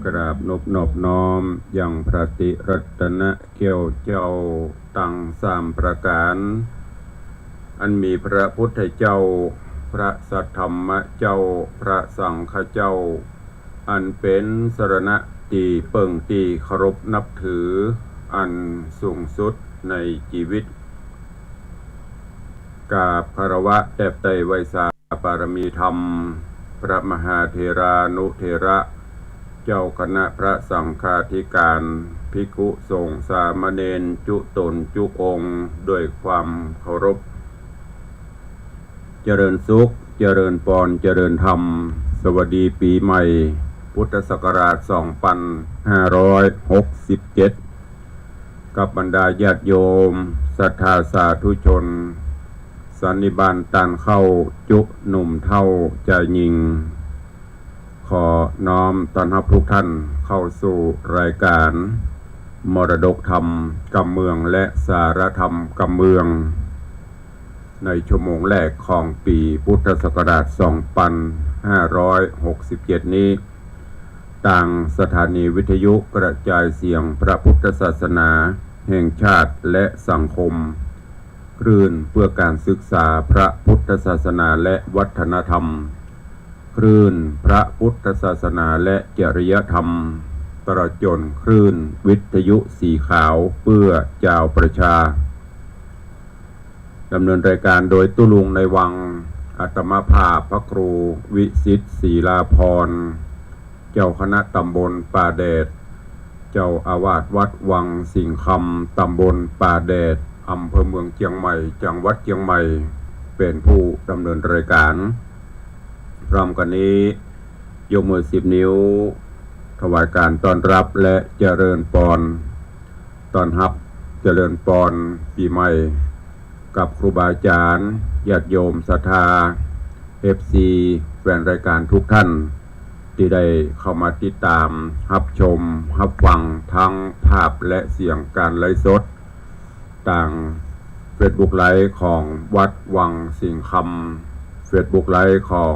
กราบนบน้อมอย่างพระติรัตนเกี่ยวเจ้าตั้งสามประการอันมีพระพุทธเจ้าพระสัทธรรมเจ้าพระสังฆเจ้าอันเป็นสรณะตีเปิ่งตีเคารพนับถืออันสูงสุดในชีวิตกราบคารวะแด่ไตรไวยสาปารมีธรรมพระมหาเถรานุเถระเจ้าคณะพระสังฆาธิการภิกขุสงฆ์สามเณรจุตนจุองค์ด้วยความเคารพเจริญสุขเจริญพรเจริญธรรมสวัสดีปีใหม่พุทธศักราช2567กับบรรดาญาติโยมศรัทธาสาธุชนสันนิบาตตันเข้าจุหนุ่มเท่าใจยิงขอน้อมต้อนรับทุกท่านเข้าสู่รายการมรดกธรรมกำเมืองและสารธรรมกำเมืองในชั่วโมงแรกของปีพุทธศักราช2567นี้ต่างสถานีวิทยุกระจายเสียงพระพุทธศาสนาแห่งชาติและสังคมคลื่นเพื่อการศึกษาพระพุทธศาสนาและวัฒนธรรมคลื่นพระพุทธศาสนาและจริยธรรมตลอดจนคลื่นวิทยุสีขาวเพื่อเจ้าประชาดำเนินรายการโดยตุลุงในวังอัตมภาพพระครูวิสิทธิ์ศรีลาภรณ์เจ้าคณะตำบลป่าแดดเจ้าอาวาสวัดวังสิงห์คำตำบลป่าแดดอำเภอเมืองเชียงใหม่จังหวัดเชียงใหม่เป็นผู้ดำเนินรายการพร้อมกันนี้ยกมือ10 นิ้วถวายการต้อนรับและเจริญพรต้อนรับเจริญพรปีใหม่กับครูบาอาจารย์ญาติโยมศรัทธา FC แฟนรายการทุกท่านที่ได้เข้ามาติดตามรับชมรับฟังทั้งภาพและเสียงการไลฟ์สดต่าง Facebook ไลฟ์ของวัดวังสิงห์คำ Facebook ไลฟ์ของ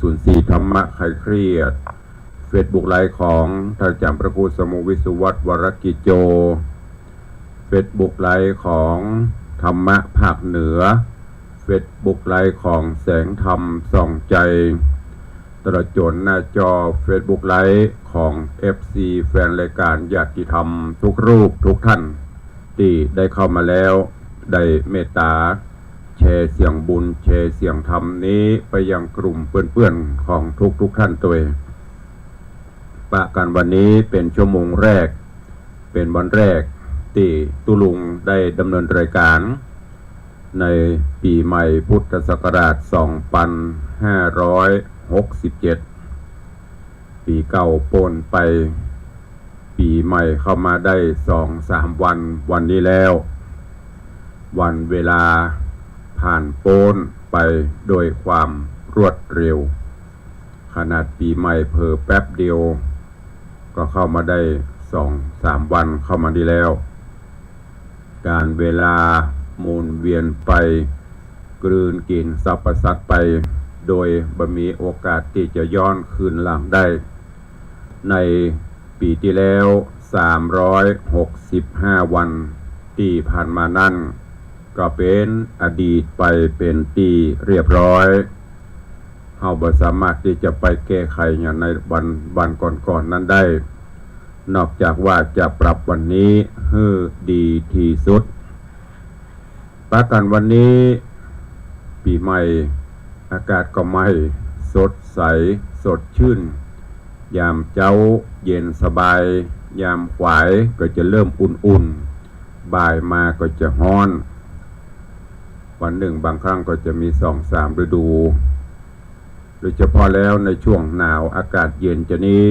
104ธรรมะคลายเครียด Facebook ไลฟ์ของท่านอาจารย์พระครูสมุวิสุวัฒน์วรกิจโจ Facebook ไลฟ์ของธรรมะภาคเหนือ Facebook ไลฟ์ของแสงธรรมส่องใจตลอดจนหน้าจอ Facebook ไลฟ์ของ FC แฟนรายการญาติธรรมทุกรูปทุกท่านที่ได้เข้ามาแล้วได้เมตตาแชร์เสียงบุญแชร์เสียงธรรมนี้ไปยังกลุ่มเพื่อนๆของทุกท่านตัวปะกันวันนี้เป็นชั่วโมงแรกเป็นวันแรกที่ตุลุงได้ดำเนินรายการในปีใหม่พุทธศักราช2567ปีเก่าโปนไปปีใหม่เข้ามาได้2-3 วันนี้แล้ววันเวลาผ่านโปนไปโดยความรวดเร็วขนาดปีใหม่เผลอแป๊บเดียวก็เข้ามาได้2-3 วันเข้ามาดีแล้วการเวลาหมุนเวียนไปกลืนกินสรรพสัตว์ไปโดยบ่มีโอกาสที่จะย้อนคืนหลังได้ในปีที่แล้ว365 วันที่ผ่านมานั่นก็เป็นอดีตไปเป็นที่เรียบร้อยเราบ่สามารถที่จะไปแก้ไขอย่างในวันก่อนนั้นได้นอกจากว่าจะปรับวันนี้ให้ดีที่สุดประกันวันนี้ปีใหม่อากาศก็ไม่สดใสสดชื่นยามเช้าเย็นสบายยามขวายก็จะเริ่มอุ่นๆบ่ายมาก็จะร้อนวันหนึ่งบางครั้งก็จะมี2-3 ฤดูโดยเฉพาะแล้วในช่วงหนาวอากาศเย็นจะนี้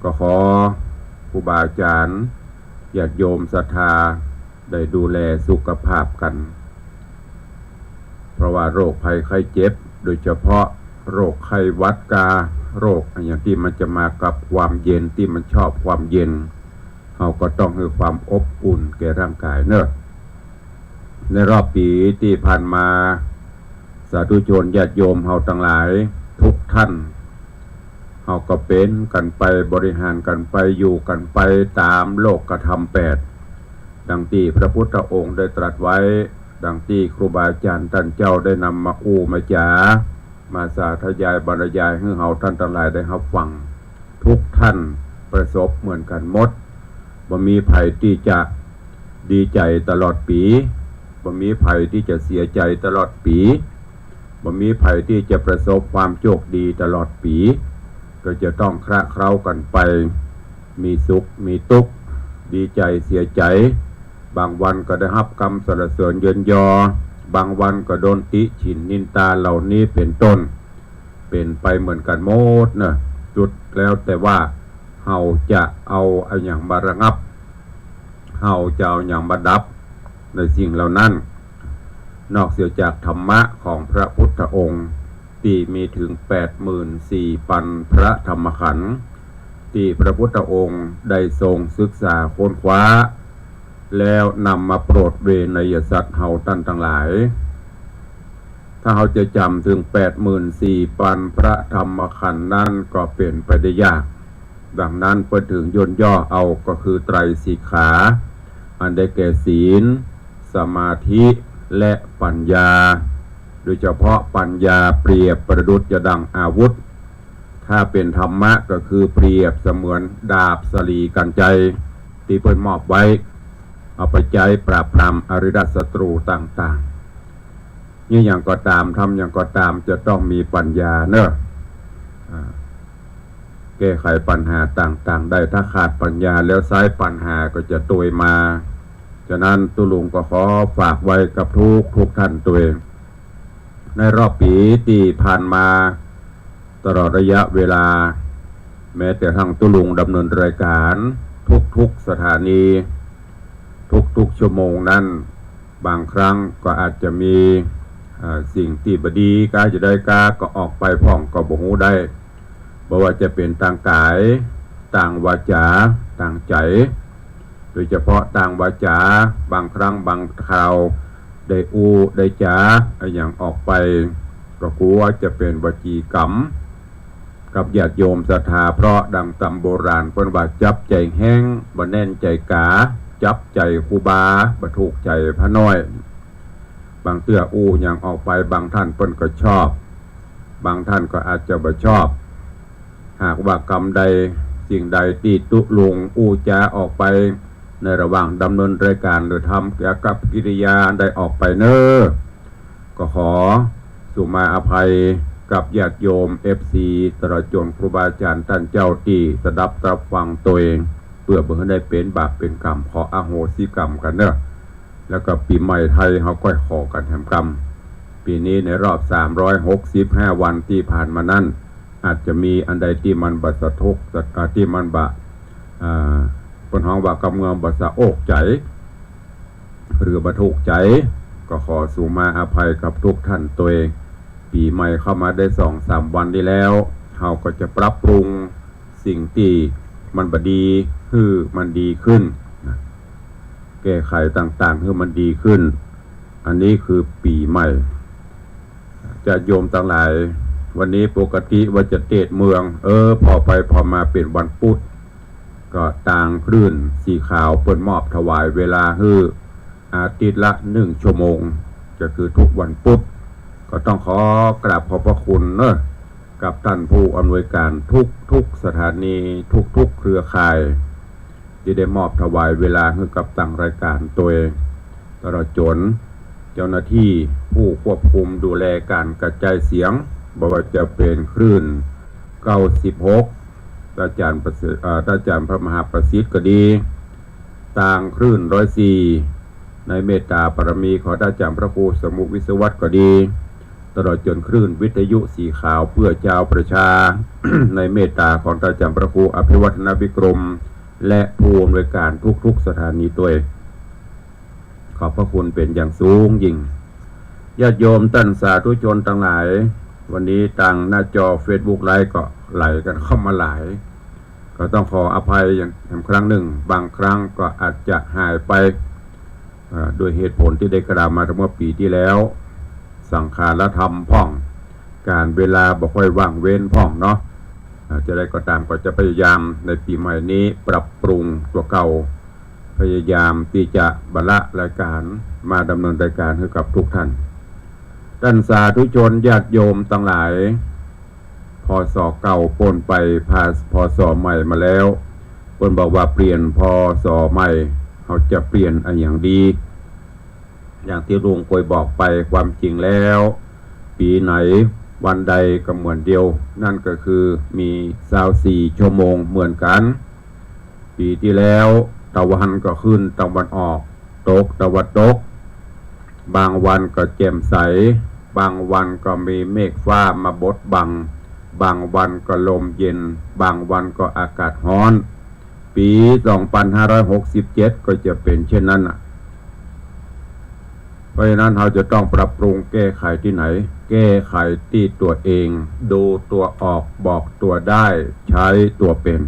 ก็ขอครูบาอาจารย์ญาติโยมศรัทธาได้ดูแลสุขภาพกันเพราะว่าโรคภัยไข้เจ็บโดยเฉพาะโรคไข้หวัดกาโรคอย่างที่มันจะมากับความเย็นที่มันชอบความเย็นเราก็ต้องให้ความอบอุ่นแก่ร่างกายเนอะในรอบปีที่ผ่านมาสาธุชนญาติโยมเราทั้งหลายทุกท่านเ เฮาก็เป็นกันไปบริหารกันไปอยู่กันไปตามโลกธรรม8ดังที่พระพุทธองค์ได้ตรัสไว้ดังที่ครูบาอาจารย์ท่านเจ้าได้นำมาอู้มาจามาสาธยายบรรยายให้เฮาท่านทั้งหลายได้รับฟังทุกท่านประสบเหมือนกันหมดบ่มีภัยที่จะดีใจตลอดปีบ่มีภัยที่จะเสียใจตลอดปีบ่มีภัยที่จะประสบความโชคดีตลอดปีก็จะต้องคละเคล้ากันไปมีสุขมีทุกข์ดีใจเสียใจบางวันก็ได้รับคำสรรเสริญเยินยอบางวันก็โดนติฉินนินตาเหล่านี้เป็นต้นเป็นไปเหมือนกันหมดนะจุดแล้วแต่ว่าเฮาจะเอาอย่างมาระงับเฮาจะเอาอย่างมาดับในสิ่งเหล่านั้นนอกเสียจากธรรมะของพระพุทธองค์ที่มีถึง 84,000 พระธรรมขันธ์ที่พระพุทธองค์ได้ทรงศึกษาค้นคว้าแล้วนำมาโปรดเวนยสัตว์เฮาท่านทั้งหลายถ้าเราจะจำถึง 84,000 พระธรรมขันธ์นั้นก็เป็นไปได้ยากดังนั้นเพื่อถึงย่นย่อเอาก็คือไตรสิกขาอันได้แก่ศีลสมาธิและปัญญาโดยเฉพาะปัญญาเปรียบประดุจจะดังอาวุธถ้าเป็นธรรมะก็คือเปรียบเสมือนดาบสลีกันใจที่เพิ่นมอบไว้เอาไปใช้ปราบปรามอริยศัตรูต่างๆนี่อย่างก็ตามทำอย่างก็ตามจะต้องมีปัญญาเนอะแก้ไขปัญหาต่างๆได้ถ้าขาดปัญญาแล้วซ้ายปัญหาก็จะตุยมาฉะนั้นตุลุงก็ขอฝากไว้กับทุกท่านตัวเองในรอบปีที่ผ่านมาตลอดระยะเวลาแม้แต่ทางตุลุงดำเนินรายการทุกสถานีทุกชั่วโมงนั้นบางครั้งก็อาจจะมีสิ่งที่บดีกาจะได้กาก็ออกไปพ่องก็บ่ฮู้ได้บ่ว่าจะเป็นทางกายต่างวาจาต่างใจโดยเฉพาะต่างวาจาบางครั้งบางคราวได้ได้จาอย่างออกไปก็กลัวจะเป็นวจีกรรมกับญาติโยมศรัทธาเพราะดังตำโบราณเพิ่นว่าจับใจแห้งบ่แน่นใจกาจับใจครูบาบ่ถูกใจพระน้อยบางเตื้ออย่างออกไปบางท่านเพิ่นก็ชอบบางท่านก็อาจจะบ่ชอบหากว่ากรรมใดสิ่งใดที่ตุลุงจาออกไปในระหว่างดำเนินรายการหรือทำเกี่ยวกับกิริยาได้ออกไปเนอก็ขอสุมาอภัยกับญาติโยม FC ตลอดจนครูบาอาจารย์ท่านเจ้าที่สดับรับฟังตัวเองเพื่อบ่ให้ได้เป็นบาปเป็นกรรมขออโหสิกรรมกันเนอะแล้วก็ปีใหม่ไทยเขาก็ขอกันแถมกรรมปีนี้ในรอบ365วันที่ผ่านมานั้นอาจจะมีอันใดที่มันบัสะทกที่มันบะปนห้องว่ากำเมืองบัสะโอกใจหรือบัทุกใจก็ขอสู่มาอภัยกับทุกท่านตัวเองปีใหม่เข้ามาได้2-3 วันที่แล้วเราก็จะปรับปรุงสิ่งที่มันบดีคือมันดีขึ้นแก้ไขต่างๆคือมันดีขึ้นอันนี้คือปีใหม่จะโยมทั้งหลายวันนี้ปกติว่าจะเทศเมืองพอไปพอมาเป็นวันพุธก็ต่างคลื่นสีขาวเปิดมอบถวายเวลาคืออาทิตย์ละ1 ชั่วโมงจะคือทุกวันพุธก็ต้องขอกราบขอบพระคุณเนอะกับท่านผู้อำนวยการทุกสถานีทุกเครือข่ายที่ได้มอบถวายเวลาให้กับต่างรายการตัวเองตลอดจนเจ้าหน้าที่ผู้ควบคุมดูแลการกระจายเสียงบ่ว่าจะเป็นคลื่น96อาจารย์พระมหาประสิทธิ์ก็ดีต่างคลื่น104ในเมตตาปรมีของอาจารย์พระครูสมุวิศวัตก็ดีตลอดจนคลื่นวิทยุสีขาวเพื่อเจ้าประชา ในเมตตาของอาจารย์พระครูอภิวัฒนวิกรมและผู้อำนวยการทุกสถานีตัวเองขอบพระคุณเป็นอย่างสูงยิ่งญาติโยมท่านสาธุชนทั้งหลายวันนี้ทางหน้าจอ Facebook ไลฟ์ก็ไหลกันเข้ามาหลายก็ต้องขออภัยอย่างครั้งหนึ่งบางครั้งก็อาจจะหายไปโดยเหตุผลที่ได้กระทำมาเมื่อปีที่แล้วสังขารธรรมพ่องการเวลาบ่ค่อยว่างเว้นพ่องเนาะ จะได้ก็ตามก็จะพยายามในปีใหม่นี้ปรับปรุงตัวเก่าพยายามที่จะบรรละรายการมาดำเนินรายการให้กับทุกท่านสาธุชนญาติโยมทั้งหลายพศเก่าปนไปพศใหม่มาแล้วเพิ่นบอกว่าเปลี่ยนพศใหม่เขาจะเปลี่ยนอันอย่างดีอย่างที่ลุงเคยบอกไปความจริงแล้วปีไหนวันใดก็เหมือนเดียวนั่นก็คือมี24 ชั่วโมงเหมือนกันปีที่แล้วตะวันก็ขึ้นตะวันออกตกตะวันตกบางวันก็แจ่มใสบางวันก็มีเมฆฟ้ามาบดบังบางวันก็ลมเย็นบางวันก็อากาศร้อนปี2567ก็จะเป็นเช่นนั้นเพราะฉะนั้นเราจะต้องปรับปรุงแก้ไขที่ไหนแก้ไขที่ตัวเองดูตัวออกบอกตัวได้ใช้ตัวเป็น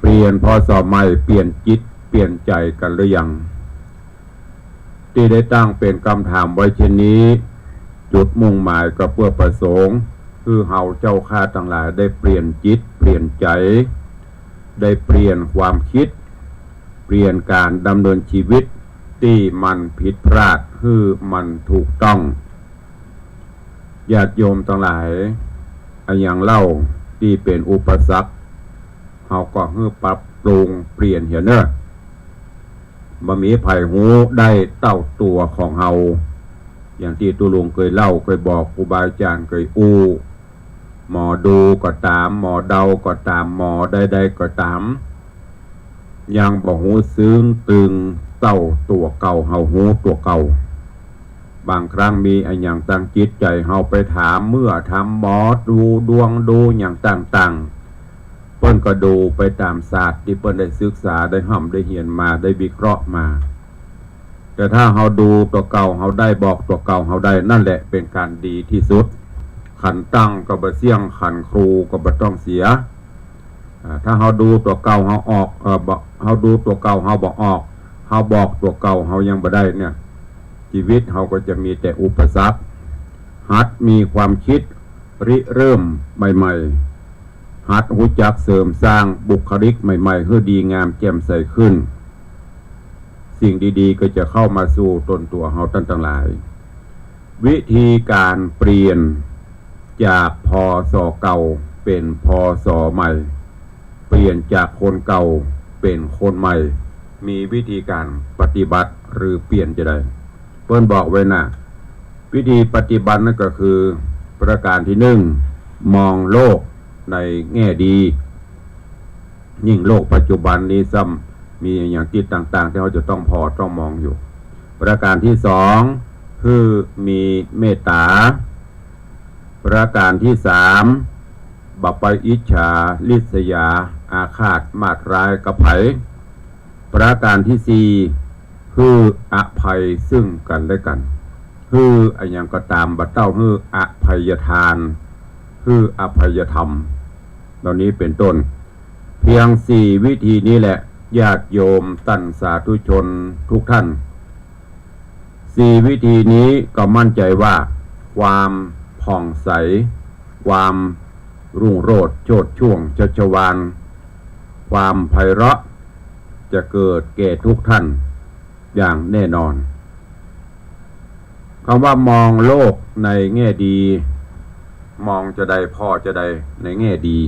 เปลี่ยนพศใหม่เปลี่ยนจิตเปลี่ยนใจกันหรือยังที่ได้ตั้งเป็นคำถามไว้เช่นนี้จุดมุ่งหมายก็เพื่อประสงค์คือเฮาเจ้าข้าทั้งหลายได้เปลี่ยนจิตเปลี่ยนใจได้เปลี่ยนความคิดเปลี่ยนการดำเนินชีวิตที่มันผิดพลาดคือมันถูกต้องญาติโยมทั้งหลายอย่างเล่าที่เป็นอุปสรรคเฮาก็ฮือปรับปรุงเปลี่ยนเห็นเนอะบ่มีไผหูได้เต้าตัวของเฮาอย่างที่ตุลุงเคยเล่าเคยบอกครูบาอาจารย์เคยหมอดูก็ตามหมอเดาก็ตามหมอใดๆก็ตามยังบ่หูซึ้งตึงเต้าตัวเก่าเฮาหูตัวเก่าบางครั้งมีอันอย่างตั้งจิตใจเฮาไปถามเมื่อทำหมอดูดวงดูอย่างต่างๆเพิ่นก็ดูไปตามศาสตร์ที่เพิ่นได้ศึกษาได้ห่ำได้เรียนมาได้วิเคราะห์มาแต่ถ้าเฮาดูตัวเก่าเฮาได้บอกตัวเก่าเฮาได้นั่นแหละเป็นการดีที่สุดขันตั้งก็บ่เสี่ยงขันครูก็บ่ต้องเสียถ้าเฮาดูตัวเก่าเฮาออกเฮาดูตัวเก่าเฮาบ่ออกเฮาบอกตัวเก่าเฮายังบ่ได้เนี่ยชีวิตเฮาก็จะมีแต่อุปสรรคหัดมีความคิดริเริ่มใหม่ๆหัดรู้จักเสริมสร้างบุคลิกใหม่ๆให้ดีงามแจ่มใสขึ้นสิ่งดีๆก็จะเข้ามาสู่ตนตัวเฮาทั้งหลายวิธีการเปลี่ยนจากพศเก่าเป็นพศใหม่เปลี่ยนจากคนเก่าเป็นคนใหม่มีวิธีการปฏิบัติหรือเปลี่ยนจะได้เพิ่นบอกไว้นะวิธีปฏิบัตินั่นก็คือประการที่1มองโลกในแง่ดียิ่งโลกปัจจุบันนี้ซ้ำมีอย่างที่ต่างๆที่เราจะต้องมองอยู่ประการที่2คือมีเมตตาประการที่3บัปไปอิจฉาริษยาอาฆาตมาตร้ายกระไผประการที่4คืออภัยซึ่งกันและกันคืออันยังก็ตามบัดเต้าคืออภัยทานคืออภัยธรรมเหล่านี้เป็นต้นเพียง4วิธีนี้แหละญาติโยมท่านสาธุชนทุกท่าน4วิธีนี้ก็มั่นใจว่าความผ่องใสความรุ่งโรจน์โชติช่วงชัชวาลความไพเราะจะเกิดแก่ทุกท่านอย่างแน่นอนคำว่ามองโลกในแง่ดีมองจะได้พอจะได้ในแง่ดี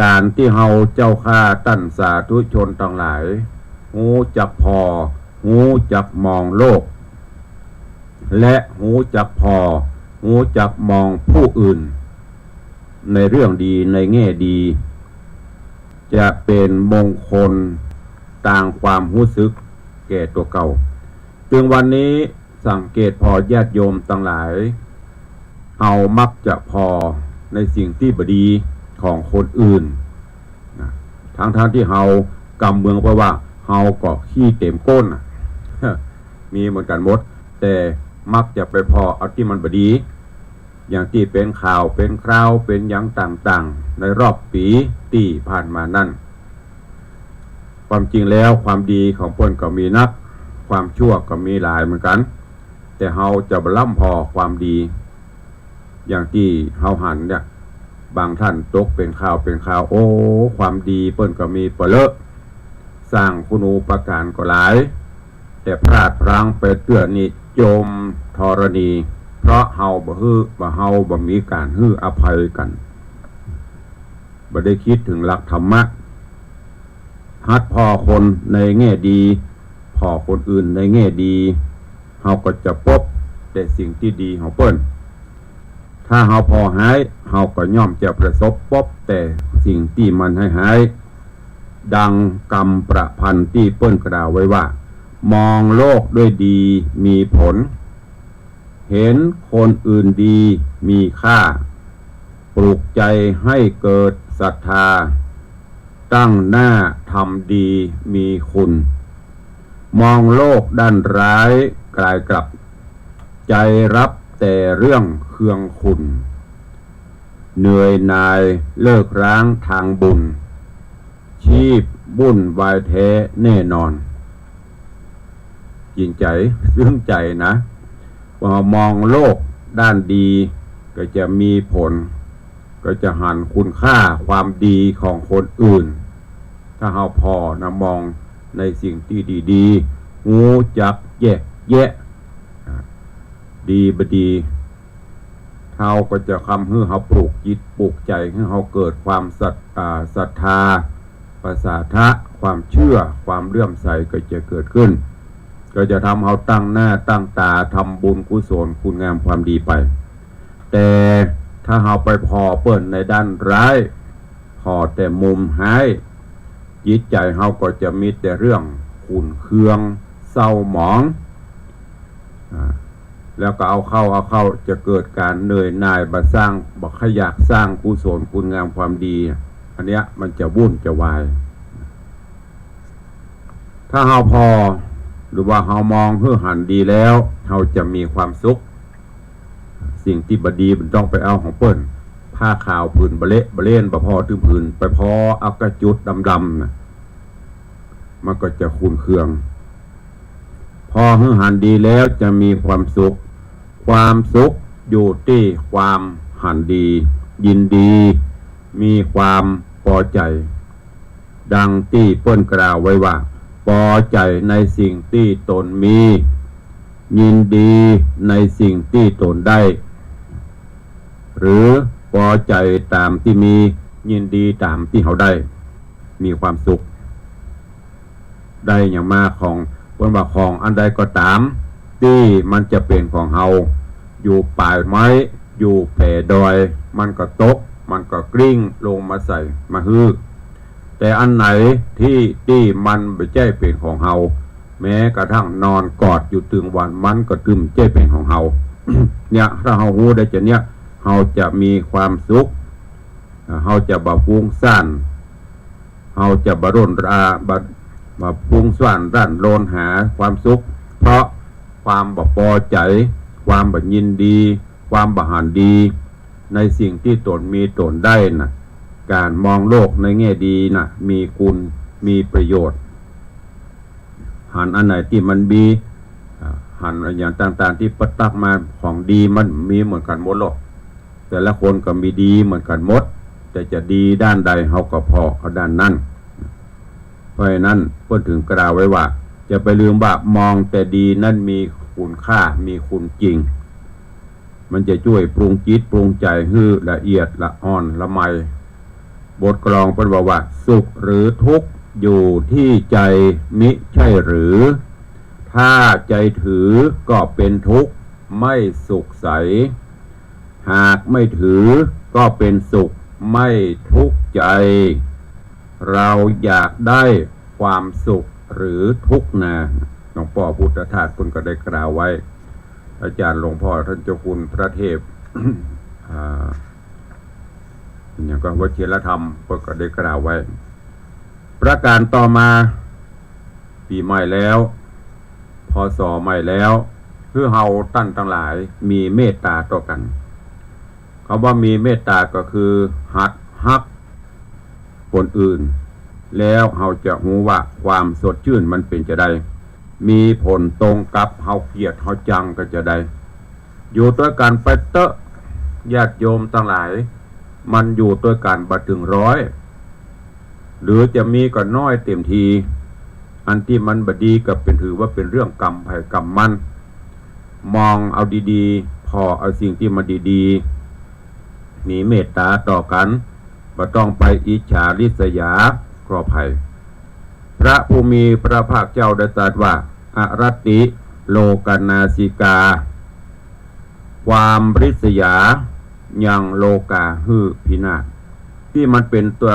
การที่เฮาเจ้าข้าตั้นสาธุชนทั้งหลายหูจักพอหูจักมองโลกและหูจักพอหูจักมองผู้อื่นในเรื่องดีในแง่ดีจะเป็นมงคลต่างความรู้สึกแก่ตัวเก่าจึงวันนี้สังเกตพอญาติโยมทั้งหลายเอามักจะพอในสิ่งที่บดีของคนอื่นทั้งที่เฮากำเมืองเพราะว่าเฮาก็ขี้เต็มก้นมีเหมือนกันหมดแต่มักจะไปพอเอาที่มันบดีอย่างที่เป็นข่าวเป็นคราวเป็นอย่างต่างๆในรอบปีที่ผ่านมานั่นความจริงแล้วความดีของเพิ่นก็มีนักความชั่วก็มีหลายเหมือนกันแต่เฮาจะบ่ล่ำพอความดีอย่างที่เฮาหันเนี่ย บางท่านตกเป็นข่าวโอ้ความดีเปิ้นก็มีเปเลอะสร้างคุณูปการก็หลายแต่พลาดพลั้งไปเตื้อนิจมธรณีเพราะเฮาบ่มีการฮื้ออภัยกันบ่ได้คิดถึงหลักธรรมะฮัดพอคนในแง่ดีพอคนอื่นในแง่ดีเฮาก็จะพบแต่สิ่งที่ดีของเปิ้นถ้าเฮาพอหายเฮาก็ย่อมจะประสบพบแต่สิ่งที่มันให้หายดังกรรมประพันธ์ที่เปิ้นกล่าวไว้ว่ามองโลกด้วยดีมีผลเห็นคนอื่นดีมีค่าปลุกใจให้เกิดศรัทธาตั้งหน้าทำดีมีคุณมองโลกด้านร้ายกลายกลับใจรับแต่เรื่องเคืองคุณเหนื่อยนายเลิกร้างทางบุญชีพบุญวายแท้แน่นอนจริงใจซึ้งใจนะพอมองโลกด้านดีก็จะมีผลก็จะหันคุณค่าความดีของคนอื่นถ้าเราพอนะมองในสิ่งที่ดีๆงูจักแยกแยะดีบดีเขาก็จะคำให้เขาปลูกจิตปลูกใจให้เขาเกิดความศรัทธาประสาทะความเชื่อความเลื่อมใสก็จะเกิดขึ้นก็จะทำเขาตั้งหน้าตั้งตาทำบุญกุศลคุณงามความดีไปแต่ถ้าเขาไปพอเปิ้นในด้านร้ายพอแต่มุมหายจิตใจเขาก็จะมีแต่เรื่องขุ่นเคืองเศร้าหมองแล้วก็เอาเข้าจะเกิดการเหนื่อยหน่ายบัดสร้างบักขยักสร้างกุศลคุณงามความดีอันเนี้ยมันจะวุ่นจะวายถ้าเราพอหรือว่าเรามองเพื่อหันดีแล้วเราจะมีความสุขสิ่งที่บดีมันต้องไปเอาของเปิ้นผ้าขาวผืนบะเล่นบะพอถึงผืนไปพอเอากระจุดดำๆนะมันก็จะคูนเคืองพอเพื่อหันดีแล้วจะมีความสุขความสุขอยู่ที่ความหันดียินดีมีความพอใจดังที่เปิ้นกล่าวไว้ว่าพอใจในสิ่งที่ตนมียินดีในสิ่งที่ตนได้หรือพอใจตามที่มียินดีตามที่เขาได้มีความสุขได้อย่างมากของเปิ้นว่าของอันใดก็ตามที่มันจะเป็นของเฮาอยู่ปลายไม้อยู่แผ่ดอยมันก็ตกมันก็กลิ้งลงมาใส่มาฮื้อแต่อันไหนที่มันไม่ใช่เป็นของเฮาแม้กระทั่งนอนกอดอยู่ตึงวันมันก็ตึมใช่เป็นของเฮา เนี่ยถ้าเฮาฮู้ได้จะเนี่ยเฮาจะมีความสุขเฮาจะบ่ฟุ้งซ่านเฮาจะบ่ร่นราบ่ฟุ้งซ่านร่านโลนหาความสุขเพราะความบ่พอใจความบ่ยินดีความบ่หันดีในสิ่งที่ตนมีตนได้น่ะการมองโลกในแง่ดีน่ะมีคุณมีประโยชน์หันอันไหนที่มันดีหันอย่างต่างๆที่ประตักมาของดีมันมีเหมือนกันหมดหรอกแต่ละคนก็มีดีเหมือนกันหมดแต่จะดีด้านใดเฮาก็พอเอาด้านนั้นเพราะฉะนั้นเพิ่นถึงกล่าวไว้ว่าจะไปลืมว่ามองแต่ดีนั่นมีคุณค่ามีคุณจริงมันจะช่วยปรุงจิตปรุงใจให้ละเอียดละอ่อนละไมบทกลองเพิ่นบอกว่าสุขหรือทุกข์อยู่ที่ใจมิใช่หรือถ้าใจถือก็เป็นทุกข์ไม่สุขใสหากไม่ถือก็เป็นสุขไม่ทุกข์ใจเราอยากได้ความสุขหรือทุกข์นาหลวงพ่อพุทธทาสคุณก็ได้กล่าวไว้อาจารย์หลวงพ่อท่านเจ้าคุณพระเทพ อย่างก็วชิรธรรมก็ได้กล่าวไว้ประการต่อมาปีใหม่แล้วพศใหม่แล้วเพื่อเฮาตั้นทั้งหลายมีเมตตาต่อกันคำว่ามีเมตตาก็คือหัดฮักคนอื่นแล้วเฮาจะรู้ว่าความสดชื่นมันเป็นจะได้มีผลตรงกับเฮาเกลียดเฮาจังก็จะได้อยู่ด้วยกันไปเตอะญาติโยมทั้งหลาย มันอยู่ตัวกันบัดถึงร้อยหรือจะมีก็น้อยเต็มทีอันที่มันบดีก็เป็นถือว่าเป็นเรื่องกรรมภัยกรรมมันมองเอาดีๆพอเอาสิ่งที่มันดีๆมีเมตตาต่อกันบ่ต้องไปอิจฉาริษยาครอบภัยพระผู้มีพระภาคเจ้าได้ตรัสว่าอรติโลกนาสิกาความริษยายังโลกาหือพินาศที่มันเป็นตัว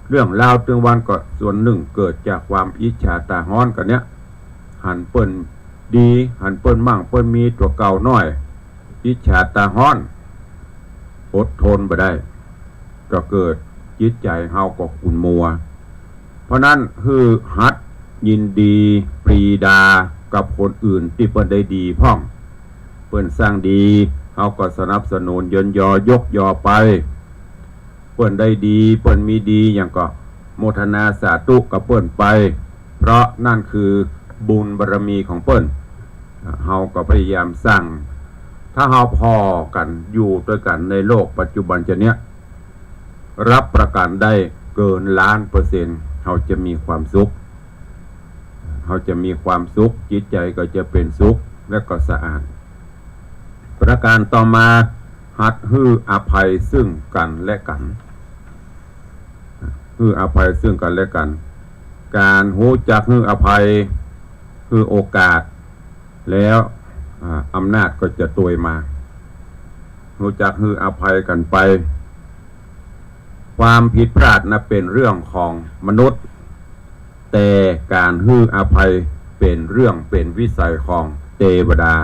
เรื่องเล่าถึงวันก็ส่วนหนึ่งเกิดจากความอิจฉาตาฮ้อนกันเนี้ยหันเปิ้นดีหันเปิ้นมั่งเปิ้นมีตัวเก่าน้อยอิจฉาตาฮ้อนอดทนบ่ได้ก็เกิดจิตใจเฮาก็ขุ่นมัวเพราะนั้นคือหัดยินดีปรีดากับคนอื่นที่เปิ้นได้ดีพ่องเปิ้นสร้างดีเฮาก็สนับสนุนยนยอยกยอไปเปิ้นได้ดีเปิ้นมีดีอย่างก็โมทนาสาธุกับเปิ้นไปเพราะนั่นคือบุญบารมีของเปิ้นเฮาก็พยายามสร้างถ้าเฮาพอกันอยู่ด้วยกันในโลกปัจจุบันจะเนี้ยรับประกันได้เกิน1,000,000%เฮาจะมีความสุขเฮาจะมีความสุขจิตใจก็จะเป็นสุขและก็สะอาดประการต่อมาหัดฮื้ออภัยซึ่งกันและกันฮื้ออภัยซึ่งกันและกันการรู้จักฮื้ออภัยคือโอกาสแล้วอำนาจก็จะตวยมารู้จักฮื้ออภัยกันไปความผิดพลาดนะเป็นเรื่องของมนุษย์แต่การฮื้ออภัยเป็นเรื่องเป็นวิสัยของเทวดา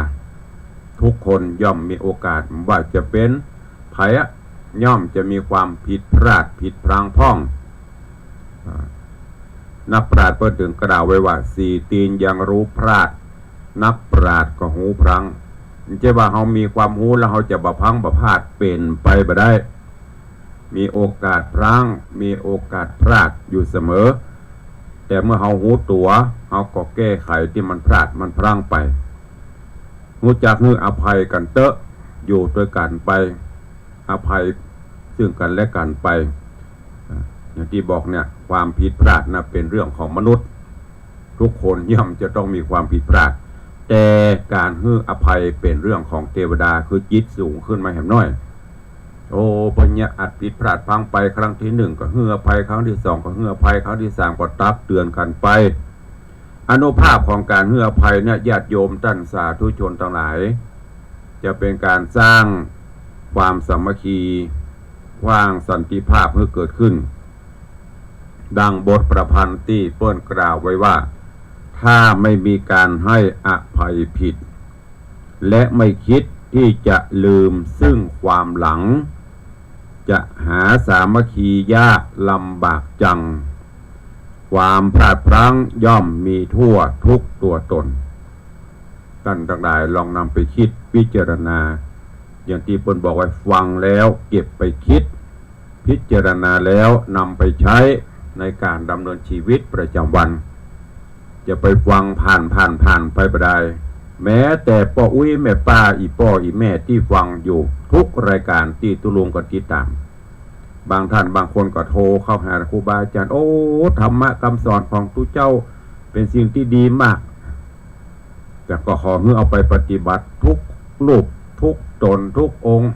ทุกคนย่อมมีโอกาสว่าจะเป็นไผย่อมจะมีความผิดพลาดผิดพลั้งพร่องนักปราชญ์เพิ่นถึงกล่าวไว้ว่าสี่ตีนยังรู้พลาดนักปราชญ์ก็หูพลั้งไม่ใช่ว่าเฮามีความรู้แล้วเฮาจะบ่พลั้งบ่พลาดเป็นไปบ่ได้มีโอกาสพลั้งมีโอกาสพลาดอยู่เสมอแต่เมื่อเฮารู้ตัวเฮาก็แก้ไขที่มันพลาดมันพลั้งไปรู้จักฮื้ออภัยกันเตอะอยู่ด้วยกันไปอภัยซึ่งกันและกันไปอย่างที่บอกเนี่ยความผิดพลาดนะเป็นเรื่องของมนุษย์ทุกคนย่อมจะต้องมีความผิดพลาดแต่การฮื้ออภัยเป็นเรื่องของเทวดาคือจิตสูงขึ้นมาแห่งน้อยโอ้ปัญญาอัดผิดพลาดพังไปครั้งที่1ก็ฮื้ออภัยครั้งที่2ก็ฮื้ออภัยครั้งที่3ก็ตักเตือนกันไปอานุภาพของการฮื้ออภัยเนี่ยญาติโยมท่านสาธุชนทั้งหลายจะเป็นการสร้างความสามัคคีสร้างสันติภาพให้เกิดขึ้นดังบทประพันธ์ที่เปิ้นกล่าวไว้ว่าถ้าไม่มีการให้อภัยผิดและไม่คิดที่จะลืมซึ่งความหลังจะหาสามัคคียากลำบากจังความพลาดพลั้งย่อมมีทั่วทุกตัวตนท่านทั้งหลายลองนำไปคิดพิจารณาอย่างที่เปิ้นบอกไว้ฟังแล้วเก็บไปคิดพิจารณาแล้วนำไปใช้ในการดำเนินชีวิตประจำวันจะไปฟังผ่านไปบ่ได้แม้แต่ป้าอุ้ยแม่ป้าอีป้ออีแม่ที่ฟังอยู่ทุกรายการที่ตุลุงก็ติดตามบางท่านบางคนก็โทรเข้าหาครูบาอาจารย์โอ้ธรรมะคำสอนของตุเจ้าเป็นสิ่งที่ดีมากแต่ก็ขอให้เอาไปปฏิบัติทุกรูปทุกตนทุกองค์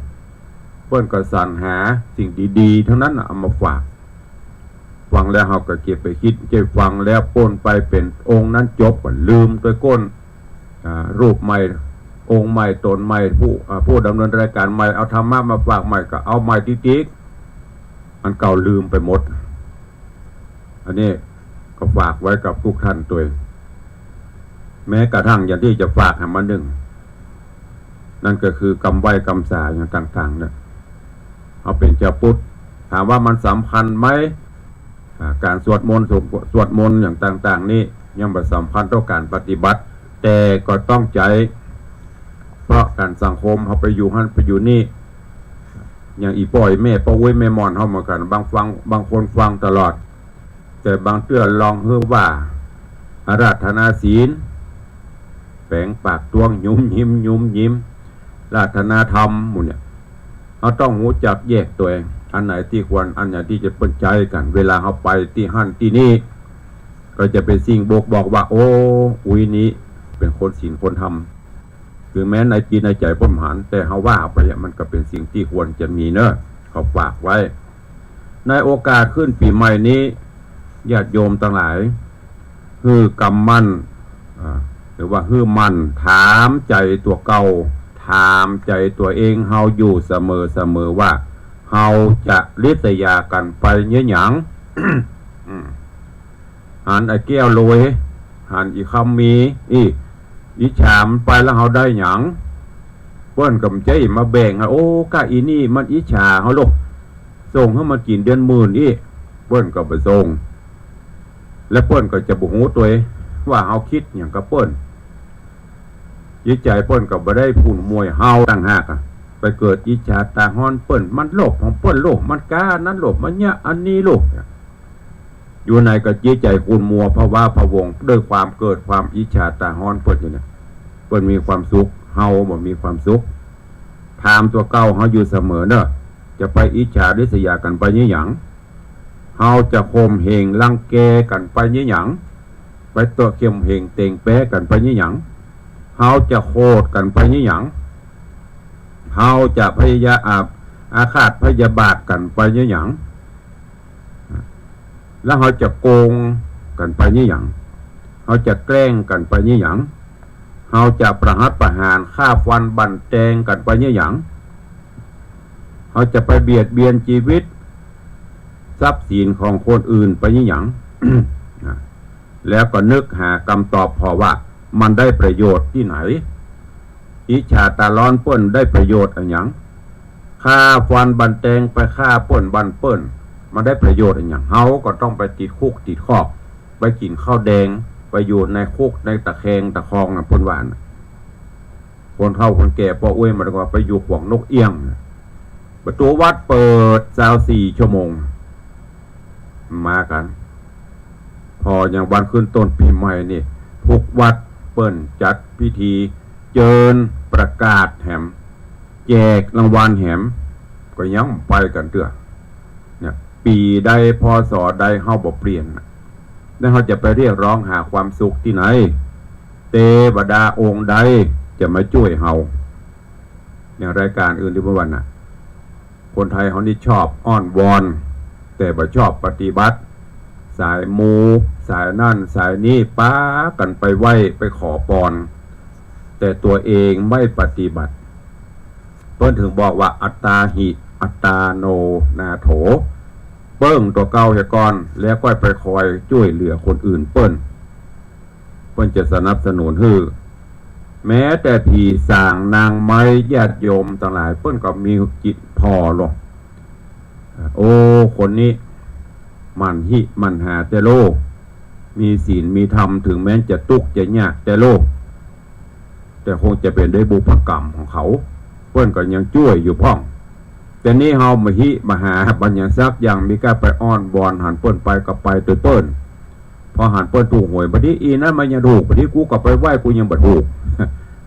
เพื่อนก็สรรหาสิ่งดีๆทั้งนั้นเอามาฝากฟังแล้วเราก็เก็บไปคิดใจฟังแล้วป้นไปเป็นองค์นั้นจบก็ลืมตัวก้นรูปใหม่องค์ใหม่ตนใหม่ผู้ดำเนินรายการใหม่เอาธรรมะมาฝากใหม่ก็เอาใหม่ติ๊กอันเก่าลืมไปหมดอันนี้ก็ฝากไว้กับทุกท่านตัวแม้กระทั่งอย่างที่จะฝากให้มันหนึ่งนั่นก็คือกำไว้กำสาอย่างต่างๆเนี่ยเอาเป็นเจ้าพุทธถามว่ามันสำคัญไหมการสวดมนต์อย่างต่างๆนี่ยังไม่สำคัญต่อการปฏิบัติแต่ก็ต้องใจเพราะการสังคมเขาไปอยู่หันไปอยู่นี่อย่างอีป่อยแม่ป้าอุ้ยแม่มอนเขาเหมือนกันบางคนฟังตลอดแต่บางเตื้อลองเฮือว่าอาราธนาศีลแฝงปากตวงยุ่มยิ้มราธนาธรรมหมู่เนี่ยเ เขาต้องรู้จักแยกตัวเองอันไหนที่ควรอันไหนที่จะเปิดใจกัน เวลาเขาไปที่หั่นที่นี่ก็จะเป็นสิ่งบอกว่าโอ้อุ้ยนี้เป็นคนศีลคนธรรมถึงแม้ในจิตในใจพ้นหันแต่เขาว่าไปมันก็เป็นสิ่งที่ควรจะมีเนอะเขาฝากไว้ในโอกาสขึ้นปีใหม่นี้ญาติโยมทั้งหลายคือกำมั่นหรือว่าฮือมันถามใจตัวเก่าถามใจตัวเองเฮาอยู่เสมอว่าเฮาจะริษยากันไปเงี้ยหยัง หันไอ้แก้วโรยหันอีคำมีอิฉามไปแล้วเฮาได้หยังเปิ้นกำใจมาแบ่งโอ้กะอีนี่มันอิฉาเฮาลูกส่งให้มันกินเดือนหมื่นเปิ้นก็ไปส่งและเปิ้นก็จะบุหูตัวว่าเฮาคิดอย่างกับเปิ้นยิใจเปิ้นก็บ่ได้พูนมวยเฮาต่างหากไปเกิดอิจฉาตาฮ้อนเปิ้นมันโลภของเปิ้นโลภมันกล้านั้นโลภมันเนี่ยอันนี้โลภอยู่ในก็จิตใจคุณมัวภาวะพะวงด้วยความเกิดความอิจฉาตาฮ้อนเปิ้นอยู่เนี่ยเปิ้นมีความสุขเฮาบ่มีความสุขถามตัวเก่าเฮาอยู่เสมอเนอะจะไปอิจฉาริษยากันไปยี่หยังเฮาจะข่มเหงรังแกกันไปยี่หยังไปตัวเข้มเหงเต็งแป้กันไปยี่หยังเฮาจะโคดกันไปยี่หยังเฮาจะพยายามอาฆาตพยาบาทกันไปยี่หยังแล้วเฮาจะโกงกันไปยี่หยังเฮาจะแกล้งกันไปยี่หยังเฮาจะประหัตประหารฆ่าฟันบั่นแทงกันไปยี่หยังเฮาจะไปเบียดเบียนชีวิตทรัพย์สินของคนอื่นไปยี่หยัง แล้วก็นึกหาคำตอบพอว่ามันได้ประโยชน์ที่ไหนอิจฉาตาร้อนเปิ้นได้ประโยชน์อะไรอย่างฆ่าฟันบันแตงไปฆ่าเปิ้นบันเปิ้นมันได้ประโยชน์อะไรอย่างเฮาก็ต้องไปติดคุกติดคอกไปกินข้าวแดงไปอยู่ในคุกในตะแคงตะคองนะเปิ้นว่านะคนเฒ่าคนแก่พออ้วยมันก็ไปอยู่ขวางนกเอี้ยงประตูวัดเปิด24 ชั่วโมงมากันพออย่างวันขึ้นต้นปีใหม่นี่ทุกวัดเปิ้นจัดพิธีเจิญประกาศแหมแจกรางวัลแหมก็ยังไปกันเตื้อเนี่ยปีใดพศใดเฮาบ่เปลี่ยนแล้วเฮาจะไปเรียกร้องหาความสุขที่ไหนเทวดาองค์ใดจะมาช่วยเฮาอย่างรายการอื่นที่เมื่อวันน่ะคนไทยเฮานี่ชอบอ้อนวอนแต่บ่ชอบปฏิบัติสายมูสายนั่นสายนี้ป้ากันไปไหว้ไปขอพรแต่ตัวเองไม่ปฏิบัติเพิ่นถึงบอกว่าอัตตาหิอัตตาโนนาโถเปิ้งตัวเก่าเสียก่อนแล้วก็ไปคอยช่วยเหลือคนอื่นเปิ้นจะสนับสนุนฮือแม้แต่ผีสางนางไม้ญาติโยมทั้งหลายเปิ้นก็มีจิตพอหรอกโอ้คนนี้มันหิมันหาแต่โลกมีศีลมีธรรมถึงแม้จะทุกข์จะยากแต่โลกแต่คงจะเป็นด้วยบุพกรรมของเขาเพื่อนก็ยังช่วยอยู่พ่องแต่นี้เฮามาหิมาหาบัญญัติซักอย่างมีการไปอ้อนบอนหันเปิ้นไปกับไปตัวเปิ้นพอหันเปิ้นถูกหวยบัดนี้อีนั้นมันยังถูกบัดนี้กูก็ไปไหว้กูยังบ่ถูก